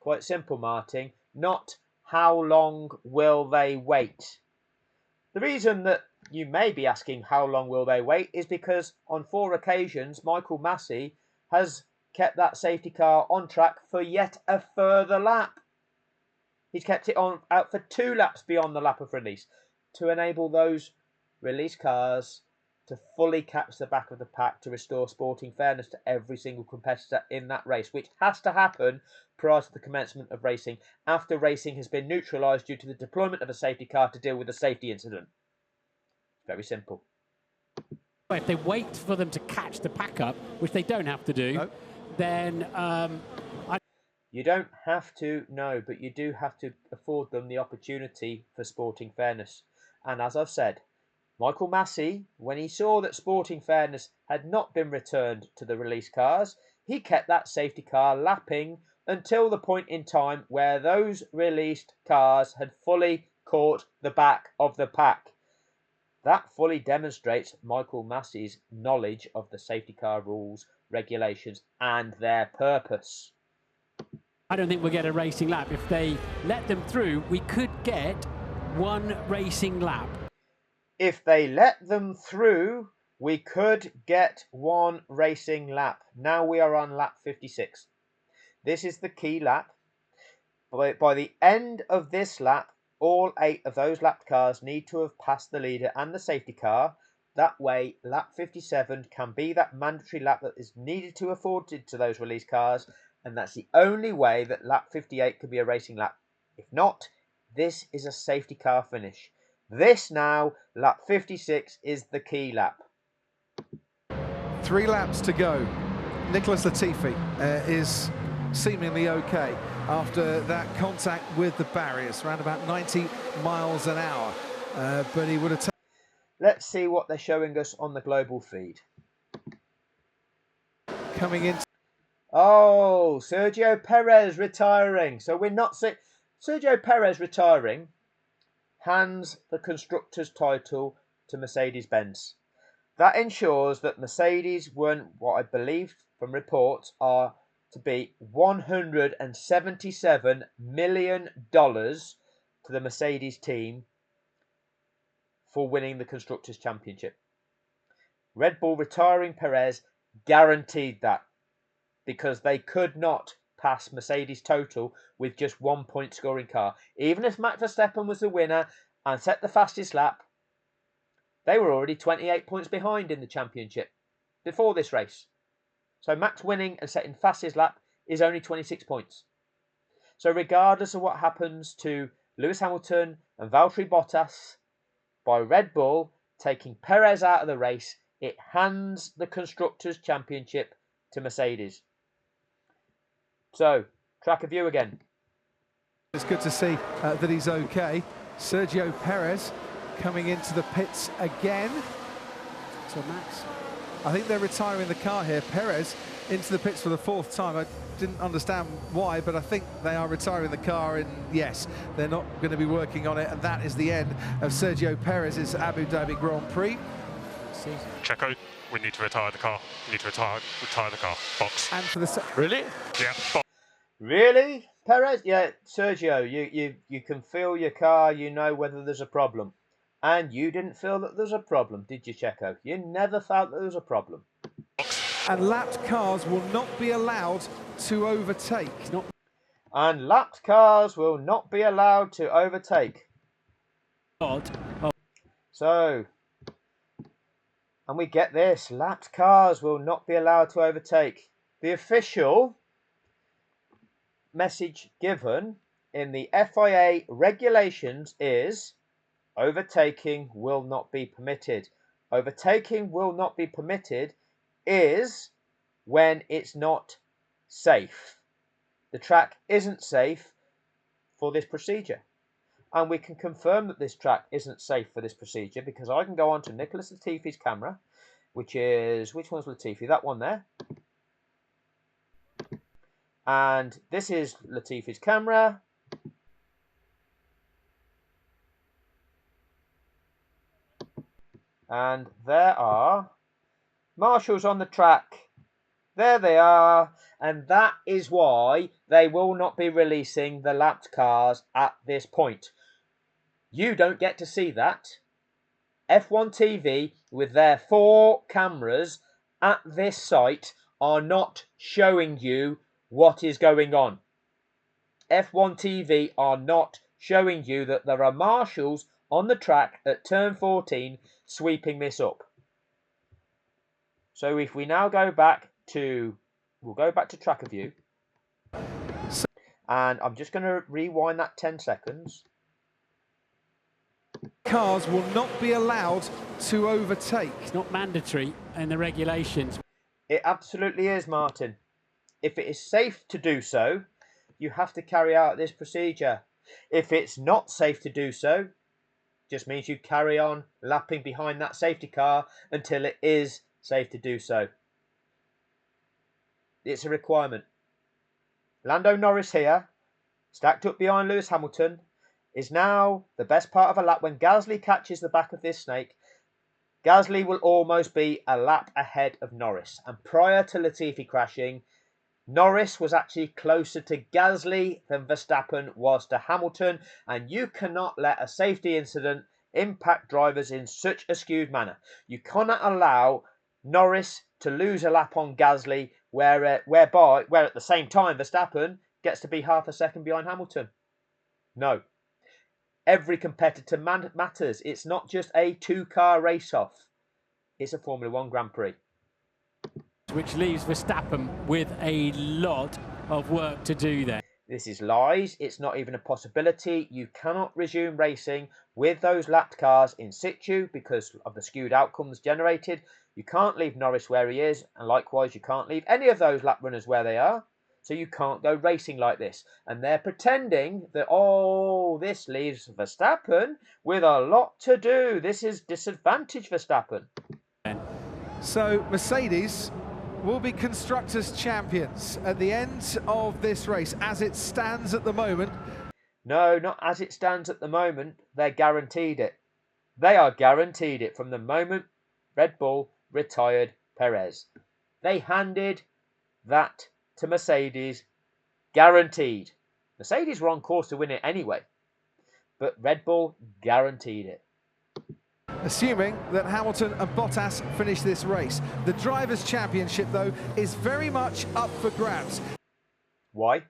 Speaker 1: Quite simple, Martin. Not how long will they wait. The reason that you may be asking how long will they wait is because on 4 occasions, Michael Massey has kept that safety car on track for yet a further lap. He's kept it out for 2 laps beyond the lap of release to enable those release cars to fully catch the back of the pack to restore sporting fairness to every single competitor in that race, which has to happen prior to the commencement of racing, after racing has been neutralised due to the deployment of a safety car to deal with a safety incident. Very simple.
Speaker 3: If they wait for them to catch the pack up, which they don't have to do, then
Speaker 1: you don't have to, no, but you do have to afford them the opportunity for sporting fairness. And as I've said, Michael Massey, when he saw that sporting fairness had not been returned to the release cars, he kept that safety car lapping until the point in time where those released cars had fully caught the back of the pack. That fully demonstrates Michael Massey's knowledge of the safety car rules regulations and their purpose.
Speaker 3: I don't think we'll get a racing lap. If they let them through, we could get one racing lap.
Speaker 1: If they let them through, we could get one racing lap. Now we are on lap 56. This is the key lap. By the end of this lap, all 8 of those lapped cars need to have passed the leader and the safety car. That way, lap 57 can be that mandatory lap that is needed to afforded to those release cars, and that's the only way that lap 58 could be a racing lap. If not, this is a safety car finish. This now, lap 56, is the key lap.
Speaker 4: 3 laps to go. Nicholas Latifi is seemingly okay after that contact with the barriers, around about 90 miles an hour. But he would have...
Speaker 1: Let's see what they're showing us on the global feed.
Speaker 4: Coming in.
Speaker 1: Oh, Sergio Perez retiring. So we're not... Sergio Perez retiring hands the constructors' title to Mercedes-Benz. That ensures that Mercedes won what I believe from reports are to be $177 million to the Mercedes team for winning the Constructors' Championship. Red Bull retiring Perez guaranteed that, because they could not pass Mercedes total with just 1 point scoring car. Even if Max Verstappen was the winner and set the fastest lap, they were already 28 points behind in the championship before this race. So Max winning and setting fastest lap is only 26 points. So regardless of what happens to Lewis Hamilton and Valtteri Bottas, by Red Bull taking Perez out of the race, it hands the Constructors' Championship to Mercedes. So, track of view again.
Speaker 4: It's good to see that he's okay. Sergio Perez coming into the pits again.
Speaker 3: So Max,
Speaker 4: I think they're retiring the car here. Perez into the pits for the 4th time. I didn't understand why, but I think they are retiring the car, and yes, they're not going to be working on it, and that is the end of Sergio Perez's Abu Dhabi Grand Prix.
Speaker 6: Checo, we need to retire the car. We need to retire the car. Box.
Speaker 4: And for the...
Speaker 6: Really? Yeah, box.
Speaker 1: Really? Perez? Yeah, Sergio, you can feel your car, you know whether there's a problem. And you didn't feel that there's a problem, did you, Checo? You never felt that there was a problem.
Speaker 4: And lapped cars will not be allowed to overtake.
Speaker 1: And lapped cars will not be allowed to overtake. So, and we get this, lapped cars will not be allowed to overtake. The official message given in the FIA regulations is overtaking will not be permitted. Overtaking will not be permitted is when it's not safe. The track isn't safe for this procedure. And we can confirm that this track isn't safe for this procedure because I can go on to Nicholas Latifi's camera, which one's Latifi? That one there. And this is Latifi's camera. And there are marshals on the track. There they are. And that is why they will not be releasing the lapped cars at this point. You don't get to see that. F1 TV, with their 4 cameras at this site, are not showing you what is going on. F1 TV are not showing you that there are marshals on the track at turn 14 sweeping this up. So if we now go back to, we'll go back to track of view. And I'm just going to rewind that 10 seconds.
Speaker 4: Cars will not be allowed to overtake.
Speaker 3: It's not mandatory in the regulations.
Speaker 1: It absolutely is, Martin. If it is safe to do so, you have to carry out this procedure. If it's not safe to do so, just means you carry on lapping behind that safety car until it is safe to do so. It's a requirement. Lando Norris here, stacked up behind Lewis Hamilton, is now the best part of a lap when Gasly catches the back of this snake. Gasly will almost be a lap ahead of Norris. And prior to Latifi crashing, Norris was actually closer to Gasly than Verstappen was to Hamilton. And you cannot let a safety incident impact drivers in such a skewed manner. You cannot allow Norris to lose a lap on Gasly where at the same time Verstappen gets to be half a second behind Hamilton. No. Every competitor matters. It's not just a two-car race-off. It's a Formula One Grand Prix.
Speaker 3: Which leaves Verstappen with a lot of work to do there.
Speaker 1: This is lies. It's not even a possibility. You cannot resume racing with those lapped cars in situ because of the skewed outcomes generated. You can't leave Norris where he is, and likewise you can't leave any of those lap runners where they are. So you can't go racing like this. And they're pretending that, oh, this leaves Verstappen with a lot to do. This is disadvantage Verstappen.
Speaker 4: So Mercedes will be Constructors' champions at the end of this race as it stands at the moment.
Speaker 1: No, not as it stands at the moment. They're guaranteed it. They are guaranteed it from the moment Red Bull retired Perez. They handed that to Mercedes, guaranteed. Mercedes were on course to win it anyway, but Red Bull guaranteed it.
Speaker 4: Assuming that Hamilton and Bottas finish this race. The Drivers' Championship, though, is very much up for grabs.
Speaker 1: Why?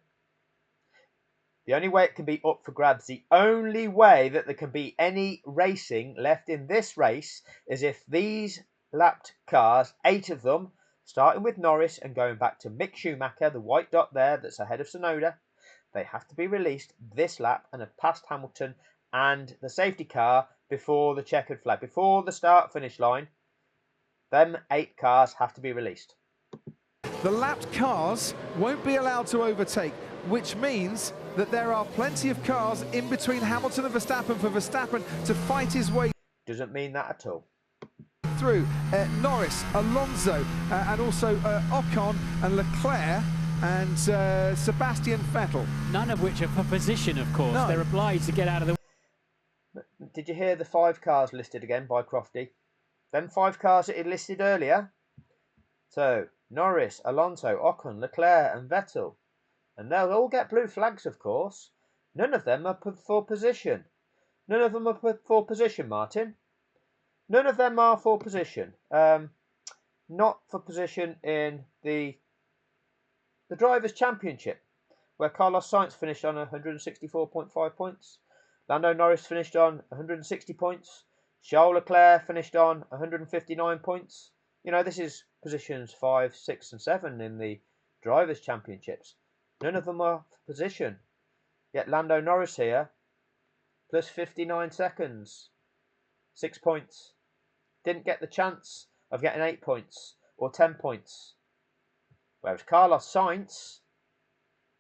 Speaker 1: The only way it can be up for grabs, the only way that there can be any racing left in this race is if these lapped cars, 8 of them, starting with Norris and going back to Mick Schumacher, the white dot there that's ahead of Tsunoda, they have to be released this lap and have passed Hamilton and the safety car before the checkered flag, before the start-finish line. Them 8 cars have to be released.
Speaker 4: The lapped cars won't be allowed to overtake, which means that there are plenty of cars in between Hamilton and Verstappen for Verstappen to fight his way.
Speaker 1: Doesn't mean that at all.
Speaker 4: Through Norris, Alonso, and also Ocon and Leclerc and Sebastian Vettel.
Speaker 3: None of which are for position, of course. No. They're obliged to get out of the...
Speaker 1: Did you hear the 5 cars listed again by Crofty? Them 5 cars that he listed earlier. So, Norris, Alonso, Ocon, Leclerc and Vettel. And they'll all get blue flags, of course. None of them are for position. None of them are for position, Martin. None of them are for position. Not for position in the Drivers' Championship, where Carlos Sainz finished on 164.5 points. Lando Norris finished on 160 points. Charles Leclerc finished on 159 points. You know, this is positions 5, 6 and 7 in the Drivers' Championships. None of them are for position. Yet Lando Norris here, plus 59 seconds. 6 points. Didn't get the chance of getting 8 points or 10 points. Whereas Carlos Sainz,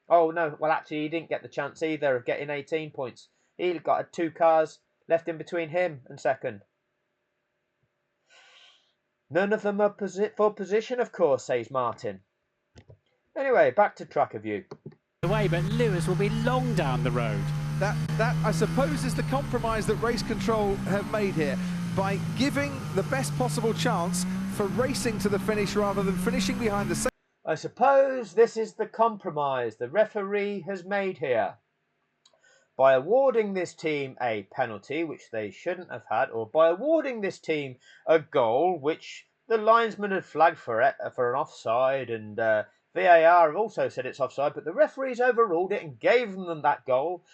Speaker 1: oh no, well actually he didn't get the chance either of getting 18 points. He got 2 cars left in between him and second. None of them are for position, of course, says Martin. Anyway, back to track review.
Speaker 3: Away, but Lewis will be long down the road.
Speaker 4: That I suppose is the compromise that race control have made here by giving the best possible chance for racing to the finish rather than finishing behind the...
Speaker 1: I suppose this is the compromise the referee has made here. By awarding this team a penalty, which they shouldn't have had, or by awarding this team a goal, which the linesman had flagged for an offside, and VAR have also said it's offside, but the referees overruled it and gave them that goal.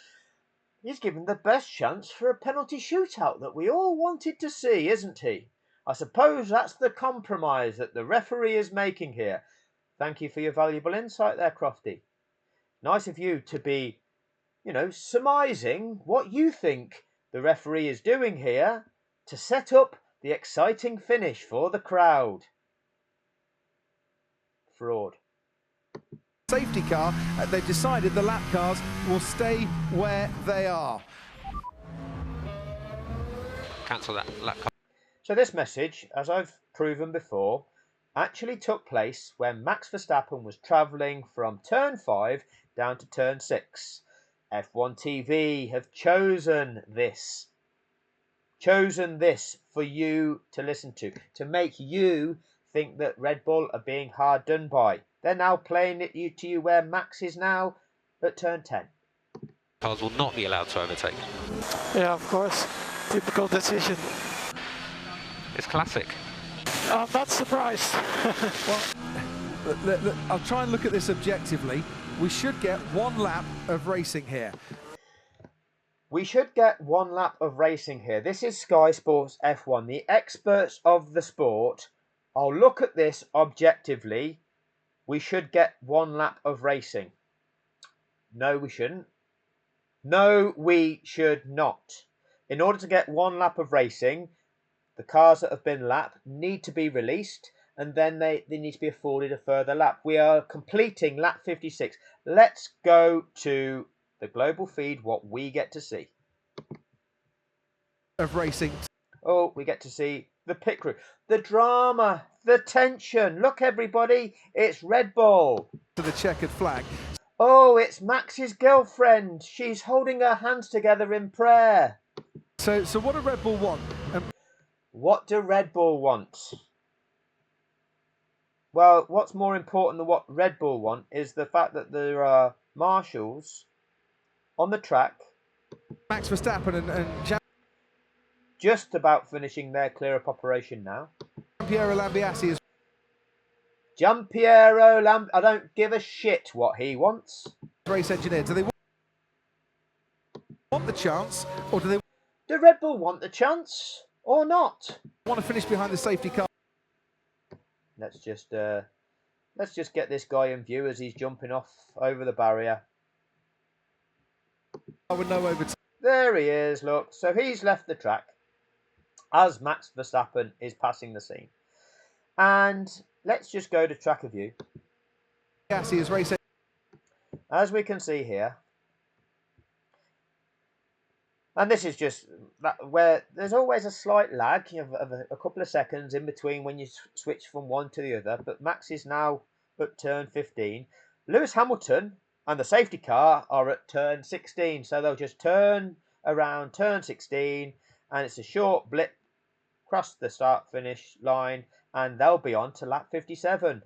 Speaker 1: He's given the best chance for a penalty shootout that we all wanted to see, isn't he? I suppose that's the compromise that the referee is making here. Thank you for your valuable insight there, Crofty. Nice of you to be, you know, surmising what you think the referee is doing here to set up the exciting finish for the crowd. Fraud.
Speaker 4: Safety car, they've decided the lap cars will stay where they are.
Speaker 8: Cancel that lap car.
Speaker 1: So this message, as I've proven before, actually took place when Max Verstappen was travelling from turn 5 down to turn 6. F1 TV have chosen this for you to listen to make you think that Red Bull are being hard done by. They're now playing it to you where Max is now at turn 10.
Speaker 8: Cars will not be allowed to overtake.
Speaker 9: Yeah, of course. Typical decision.
Speaker 8: It's classic.
Speaker 9: I'm not surprised.
Speaker 4: Well, I'll try and look at this objectively. We should get 1 lap of racing here.
Speaker 1: We should get 1 lap of racing here. This is Sky Sports F1. The experts of the sport. I'll look at this objectively. We should get 1 lap of racing. No, we shouldn't. No, we should not. In order to get 1 lap of racing, the cars that have been lapped need to be released, and then they need to be afforded a further lap. We are completing lap 56. Let's go to the global feed, what we get to see.
Speaker 4: Of racing.
Speaker 1: Oh, we get to see the pit crew. The drama, the tension. Look, everybody, it's Red Bull.
Speaker 4: To the checkered flag.
Speaker 1: Oh, it's Max's girlfriend. She's holding her hands together in prayer.
Speaker 4: So what do Red Bull want?
Speaker 1: What do Red Bull want? Well, what's more important than what Red Bull want is the fact that there are marshals on the track.
Speaker 4: Max Verstappen and
Speaker 1: just about finishing their clear-up operation now.
Speaker 4: Giampiero Lambiase is...
Speaker 1: I don't give a shit what he wants.
Speaker 4: Race engineer. Do they want the chance, or do they...
Speaker 1: Do Red Bull want the chance or not?
Speaker 4: Want to finish behind the safety car?
Speaker 1: Let's just get this guy in view as he's jumping off over the barrier.
Speaker 4: With no overtime.
Speaker 1: There he is, look. So he's left the track as Max Verstappen is passing the scene. And let's just go to tracker view.
Speaker 4: Is racing.
Speaker 1: As we can see here, and this is just where there's always a slight lag of a couple of seconds in between when you switch from one to the other. But Max is now at turn 15. Lewis Hamilton and the safety car are at turn 16. So they'll just turn around turn 16 and it's a short blip across the start-finish line and they'll be on to lap 57.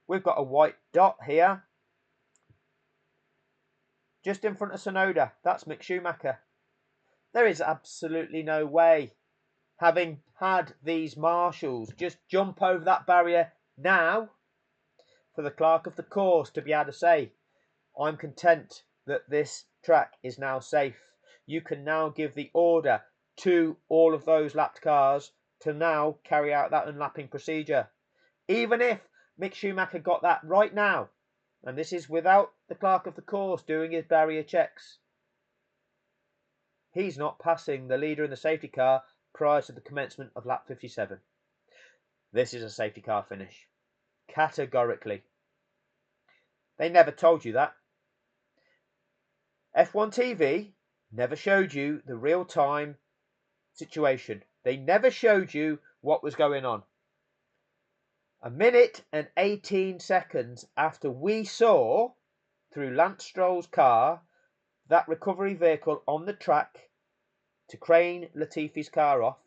Speaker 1: We've got a white dot here just in front of Tsunoda. That's Mick Schumacher. There is absolutely no way, having had these marshals just jump over that barrier now, for the clerk of the course to be able to say, I'm content that this track is now safe. You can now give the order to all of those lapped cars to now carry out that unlapping procedure. Even if Mick Schumacher got that right now, and this is without the clerk of the course doing his barrier checks, he's not passing the leader in the safety car prior to the commencement of lap 57. This is a safety car finish. Categorically. They never told you that. F1 TV never showed you the real-time situation. They never showed you what was going on. 1 minute and 18 seconds after we saw, through Lance Stroll's car, that recovery vehicle on the track to crane Latifi's car off,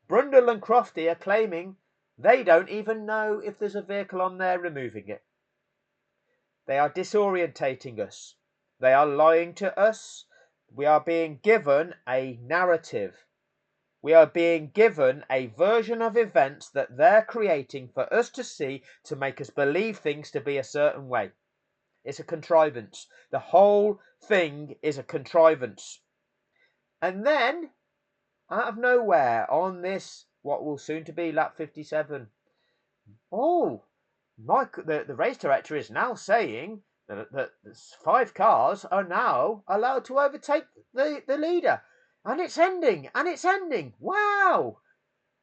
Speaker 1: Brundle and Crofty are claiming they don't even know if there's a vehicle on there removing it. They are disorientating us. They are lying to us. We are being given a narrative. We are being given a version of events that they're creating for us to see to make us believe things to be a certain way. It's a contrivance. The whole thing is a contrivance. And then, out of nowhere, on this, what will soon to be lap 57, the race director is now saying that 5 cars are now allowed to overtake the leader. And it's ending, Wow!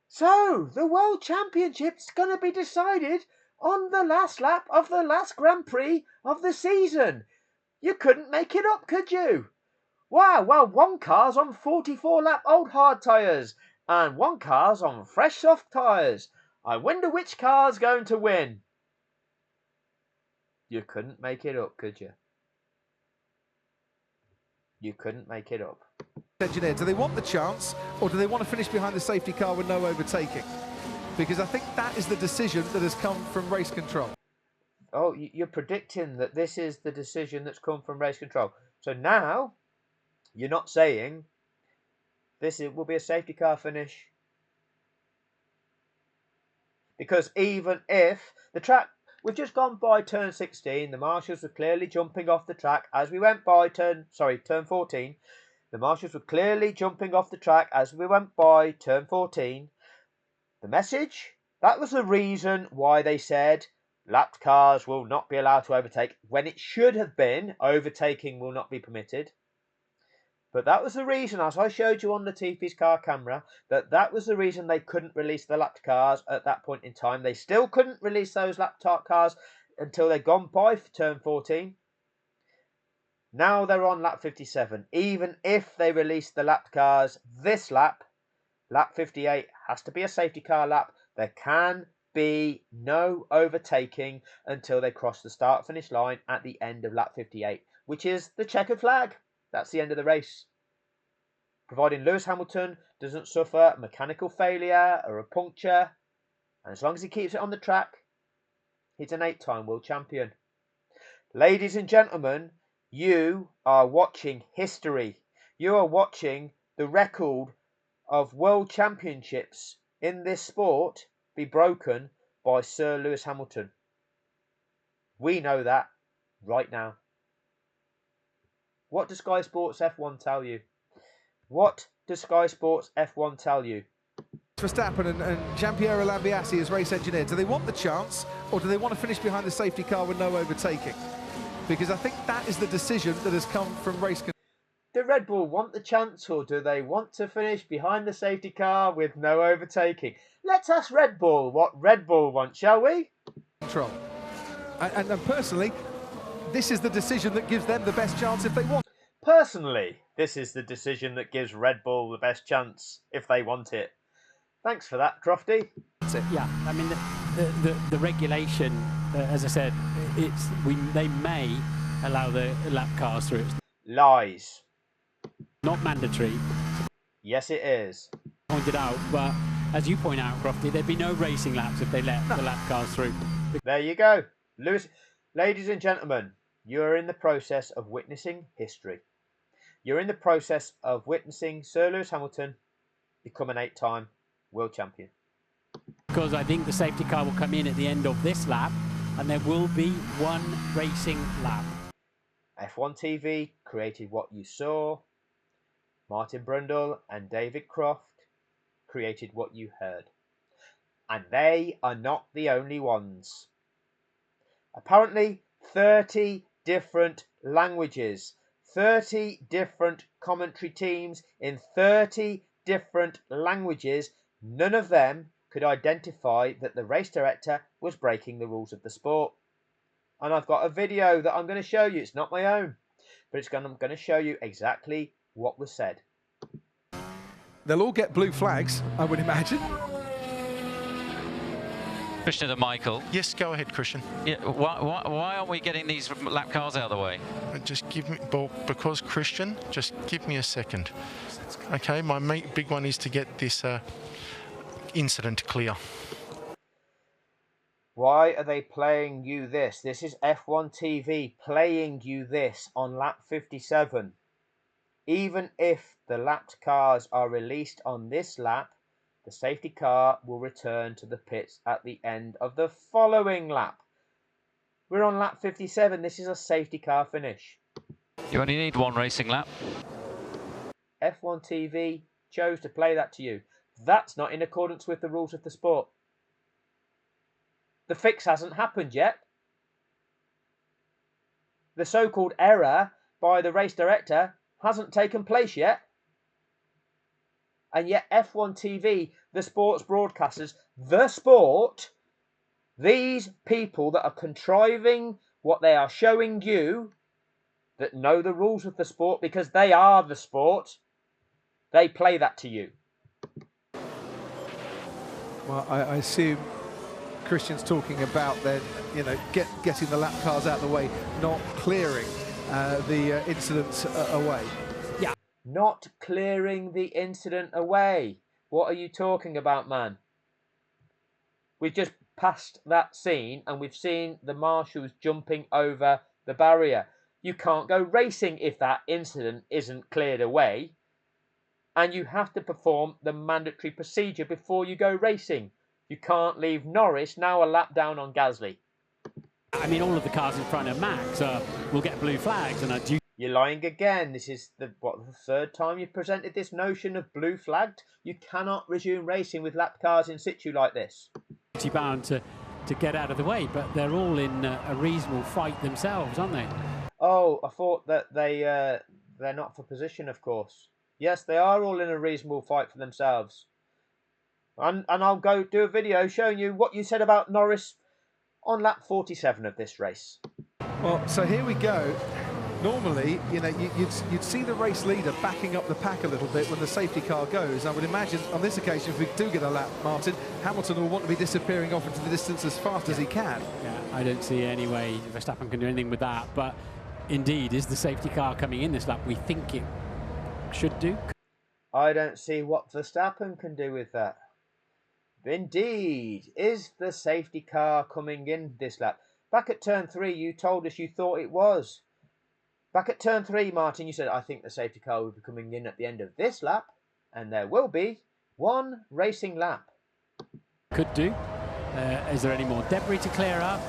Speaker 1: So, the World Championship's going to be decided on the last lap of the last Grand Prix of the season. You couldn't make it up, could you? Wow, well, one car's on 44-lap old hard tyres, and one car's on fresh soft tyres. I wonder which car's going to win. You couldn't make it up, could you? You couldn't make it up.
Speaker 4: Engineer, do they want the chance, or do they want to finish behind the safety car with no overtaking? Because I think that is the decision that has come from race control.
Speaker 1: Oh, you're predicting that this is the decision that's come from race control. So now, you're not saying this will be a safety car finish. Because even if the track, we've just gone by turn 16, the marshals were clearly jumping off the track as we went by turn 14. The marshals were clearly jumping off the track as we went by turn 14. The message, that was the reason why they said lapped cars will not be allowed to overtake, when it should have been overtaking will not be permitted. But that was the reason, as I showed you on the TP's car camera, that was the reason they couldn't release the lapped cars at that point in time. They still couldn't release those lapped cars until they'd gone by turn 14. Now they're on lap 57. Even if they release the lapped cars this lap, lap 58 has to be a safety car lap. There can be no overtaking until they cross the start-finish line at the end of lap 58, which is the checkered flag. That's the end of the race. Providing Lewis Hamilton doesn't suffer a mechanical failure or a puncture, and as long as he keeps it on the track, he's an 8-time world champion. Ladies and gentlemen, you are watching history. You are watching the record of world championships in this sport be broken by Sir Lewis Hamilton. We know that right now. What does Sky Sports F1 tell you? What does Sky Sports F1 tell you?
Speaker 4: Verstappen and Giampiero Lambiase as race engineer, do they want the chance, or do they want to finish behind the safety car with no overtaking? Because I think that is the decision that has come from race control.
Speaker 1: Do Red Bull want the chance, or do they want to finish behind the safety car with no overtaking? Let's ask Red Bull what Red Bull wants, shall we?
Speaker 4: Control. And personally, this is the decision that gives them the best chance if they want.
Speaker 1: Personally, this is the decision that gives Red Bull the best chance if they want it. Thanks for that, Crofty.
Speaker 3: Yeah, I mean, the regulation, as I said, they may allow the lap cars through.
Speaker 1: Lies.
Speaker 3: Not mandatory.
Speaker 1: Yes, it is.
Speaker 3: Pointed out, but as you point out, Crofty, there'd be no racing laps if they let the lap cars through.
Speaker 1: There you go. Ladies and gentlemen, you are in the process of witnessing history. You're in the process of witnessing Sir Lewis Hamilton become an 8-time world champion.
Speaker 3: Because I think the safety car will come in at the end of this lap, and there will be one racing lap.
Speaker 1: F1 TV created what you saw. Martin Brundle and David Croft created what you heard. And they are not the only ones. Apparently, 30 different languages, 30 different commentary teams in 30 different languages, none of them could identify that the race director was breaking the rules of the sport. And I've got a video that I'm going to show you. It's not my own, but I'm going to show you exactly what was said.
Speaker 4: They'll all get blue flags, I would imagine.
Speaker 8: Christian and Michael.
Speaker 7: Yes, go ahead, Christian.
Speaker 8: Yeah, why aren't we getting these lap cars out of the way?
Speaker 7: Just give me, well, because Christian, just give me a second. Okay, my big one is to get this incident clear.
Speaker 1: Why are they playing you this? This is F1 TV playing you this on lap 57. Even if the lapped cars are released on this lap, the safety car will return to the pits at the end of the following lap. We're on lap 57. This is a safety car finish.
Speaker 8: You only need one racing lap.
Speaker 1: F1 TV chose to play that to you. That's not in accordance with the rules of the sport. The fix hasn't happened yet. The so-called error by the race director hasn't taken place yet. And yet F1 TV, the sports broadcasters, the sport, these people that are contriving what they are showing you, that know the rules of the sport because they are the sport, they play that to you.
Speaker 4: Well, I assume Christian's talking about then, you know, getting the lap cars out of the way, not clearing the incidents away.
Speaker 1: not clearing the incident away. What are you talking about, man? We've just passed that scene and we've seen the marshals jumping over the barrier. You can't go racing if that incident isn't cleared away. And you have to perform the mandatory procedure before you go racing. You can't leave Norris now a lap down on Gasly.
Speaker 3: I mean, all of the cars in front of Max will get blue flags and are due.
Speaker 1: You're lying again. This is the third time you've presented this notion of blue flagged. You cannot resume racing with lap cars in situ like this.
Speaker 3: Bound to get out of the way, but they're all in a reasonable fight themselves, aren't they?
Speaker 1: Oh, I thought that they're not for position, of course. Yes, they are all in a reasonable fight for themselves. And I'll go do a video showing you what you said about Norris on lap 47 of this race.
Speaker 4: Well, so here we go. Normally, you know, you'd see the race leader backing up the pack a little bit when the safety car goes. I would imagine on this occasion, if we do get a lap, Martin, Hamilton will want to be disappearing off into the distance as fast as he can.
Speaker 3: Yeah, I don't see any way Verstappen can do anything with that. But indeed, is the safety car coming in this lap? We think it should do.
Speaker 1: I don't see what Verstappen can do with that. Indeed, is the safety car coming in this lap? Back at turn 3, you told us you thought it was. Back at turn 3, Martin, you said, I think the safety car will be coming in at the end of this lap, and there will be one racing lap.
Speaker 3: Could do. Is there any more debris to clear up?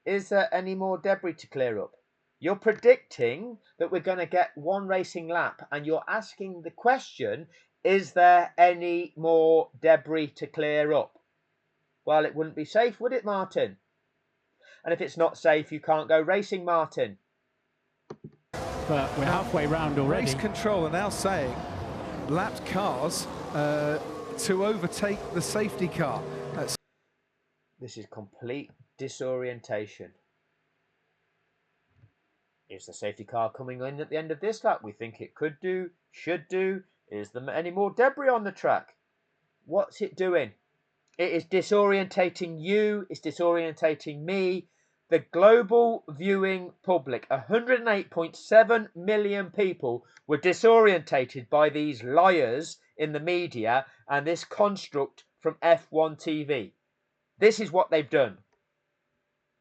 Speaker 1: Is there any more debris to clear up? You're predicting that we're going to get one racing lap, and you're asking the question, is there any more debris to clear up? Well, it wouldn't be safe, would it, Martin? And if it's not safe, you can't go racing, Martin.
Speaker 3: But we're halfway round already.
Speaker 4: Race control are now saying lapped cars to overtake the safety car.
Speaker 1: This is complete disorientation. Is the safety car coming in at the end of this lap? We think it could do, should do. Is there any more debris on the track? What's it doing? It is disorientating you. It's disorientating me. The global viewing public, 108.7 million people, were disorientated by these liars in the media and this construct from F1 TV. This is what they've done.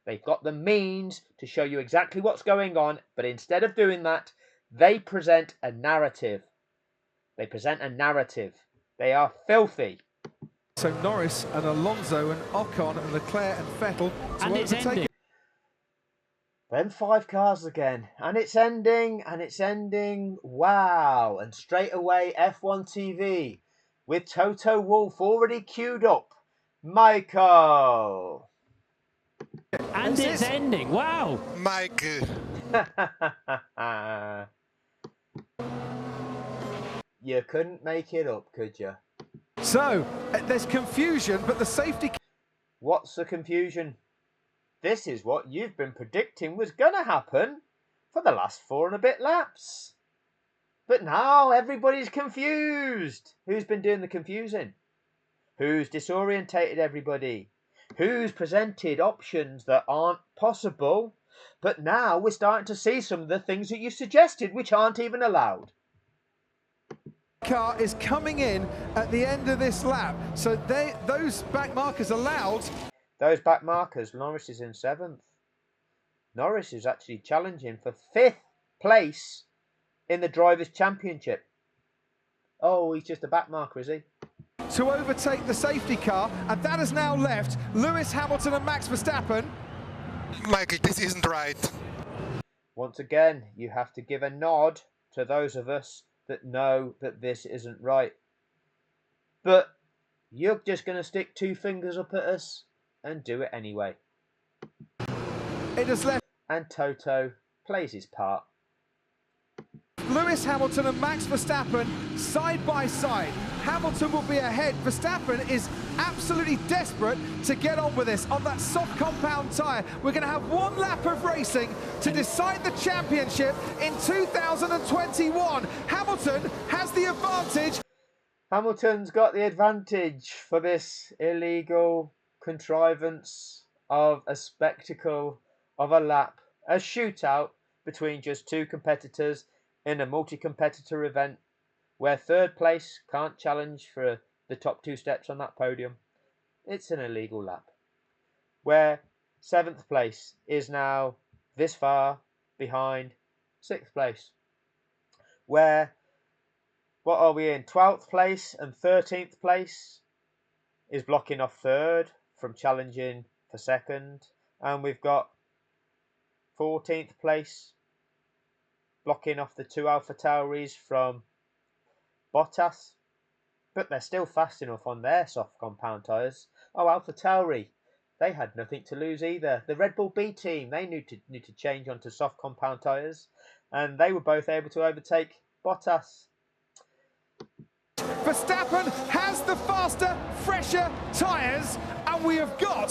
Speaker 1: They've got the means to show you exactly what's going on, but instead of doing that, they present a narrative. They present a narrative. They are filthy.
Speaker 4: So Norris and Alonso and Ocon and Leclerc and Vettel to overtake it.
Speaker 1: Then 5 cars again, and it's ending, and it's ending. Wow! And straight away, F1 TV with Toto Wolff already queued up. Michael.
Speaker 3: And it's ending. Wow!
Speaker 10: Michael.
Speaker 1: You couldn't make it up, could you?
Speaker 4: So there's confusion, but the safety.
Speaker 1: What's the confusion? This is what you've been predicting was going to happen for the last 4 and a bit laps. But now everybody's confused. Who's been doing the confusing? Who's disorientated everybody? Who's presented options that aren't possible? But now we're starting to see some of the things that you suggested which aren't even allowed.
Speaker 4: Car is coming in at the end of this lap. So those back markers allowed.
Speaker 1: Those back markers, Norris is in 7th. Norris is actually challenging for 5th place in the Drivers' Championship. Oh, he's just a back marker, is he?
Speaker 4: To overtake the safety car, and that has now left Lewis Hamilton and Max Verstappen.
Speaker 10: Michael, this isn't right.
Speaker 1: Once again, you have to give a nod to those of us that know that this isn't right. But you're just going to stick 2 fingers up at us and do it anyway.
Speaker 4: It has left.
Speaker 1: And Toto plays his part.
Speaker 4: Lewis Hamilton and Max Verstappen side by side. Hamilton will be ahead. Verstappen is absolutely desperate to get on with this on that soft compound tyre. We're going to have 1 lap of racing to decide the championship in 2021. Hamilton has the advantage.
Speaker 1: Hamilton's got the advantage for this illegal contrivance of a spectacle of a lap, a shootout between just 2 competitors in a multi-competitor event. where third place can't challenge for the top 2 steps on that podium. It's an illegal lap. Where 7th place is now this far behind 6th place. Where, what are we in, 12th place and 13th place is blocking off 3rd from challenging for 2nd. And we've got 14th place blocking off the 2 AlphaTauris from Bottas. But they're still fast enough on their soft compound tyres. Oh, AlphaTauri, they had nothing to lose either. The Red Bull B team, they need to change onto soft compound tyres. And they were both able to overtake Bottas.
Speaker 4: Verstappen has the faster, fresher tyres, and we have got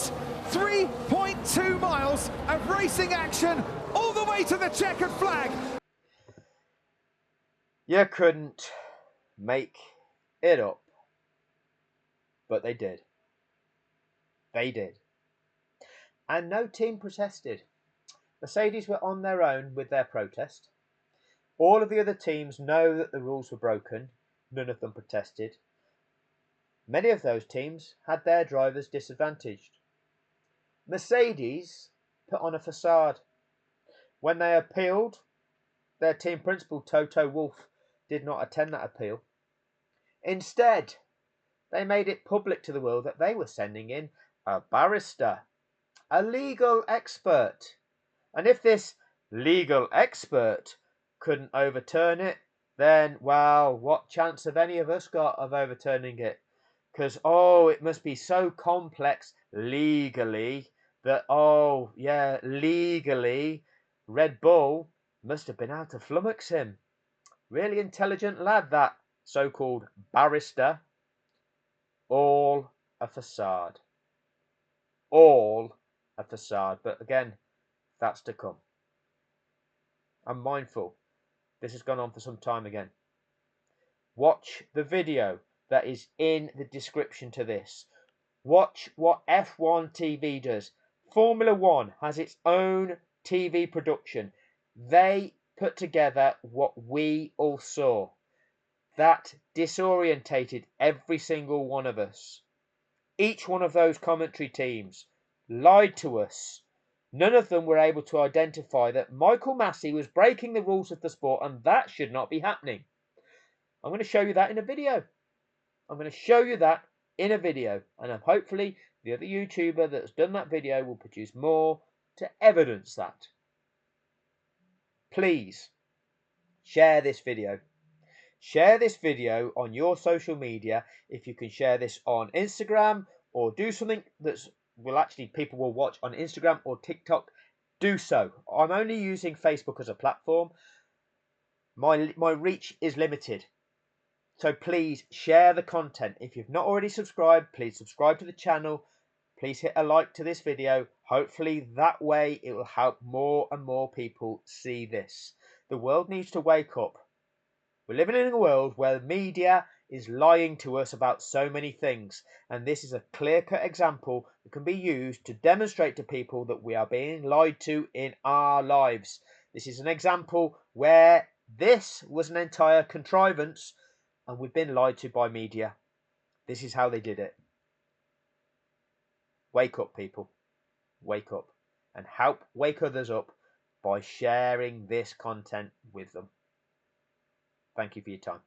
Speaker 4: 3.2 miles of racing action all the way to the checkered flag.
Speaker 1: You couldn't make it up, but they did. They did. And no team protested. Mercedes were on their own with their protest. All of the other teams know that the rules were broken. None of them protested. Many of those teams had their drivers disadvantaged. Mercedes put on a facade. When they appealed, their team principal Toto Wolff did not attend that appeal. Instead, they made it public to the world that they were sending in a barrister, a legal expert. And if this legal expert couldn't overturn it, then, well, what chance have any of us got of overturning it? Because, it must be so complex legally that, legally, Red Bull must have been able to flummox him. Really intelligent lad, that so-called barrister. All a facade. All a facade. But again, that's to come. I'm mindful. This has gone on for some time again. Watch the video that is in the description to this. Watch what F1 TV does. Formula One has its own TV production. They put together what we all saw. That disorientated every single one of us. Each one of those commentary teams lied to us. None of them were able to identify that Michael Massey was breaking the rules of the sport, and that should not be happening. I'm going to show you that in a video. And hopefully the other YouTuber that's done that video will produce more to evidence that. Please share this video. Share this video on your social media. If you can share this on Instagram or do something that's people will watch on Instagram or TikTok, do so. I'm only using Facebook as a platform. My reach is limited. So please share the content. If you've not already subscribed, please subscribe to the channel. Please hit a like to this video. Hopefully that way it will help more and more people see this. The world needs to wake up. We're living in a world where the media is lying to us about so many things, and this is a clear-cut example that can be used to demonstrate to people that we are being lied to in our lives. This is an example where this was an entire contrivance and we've been lied to by media. This is how they did it. Wake up, people. Wake up. And help wake others up by sharing this content with them. Thank you for your time.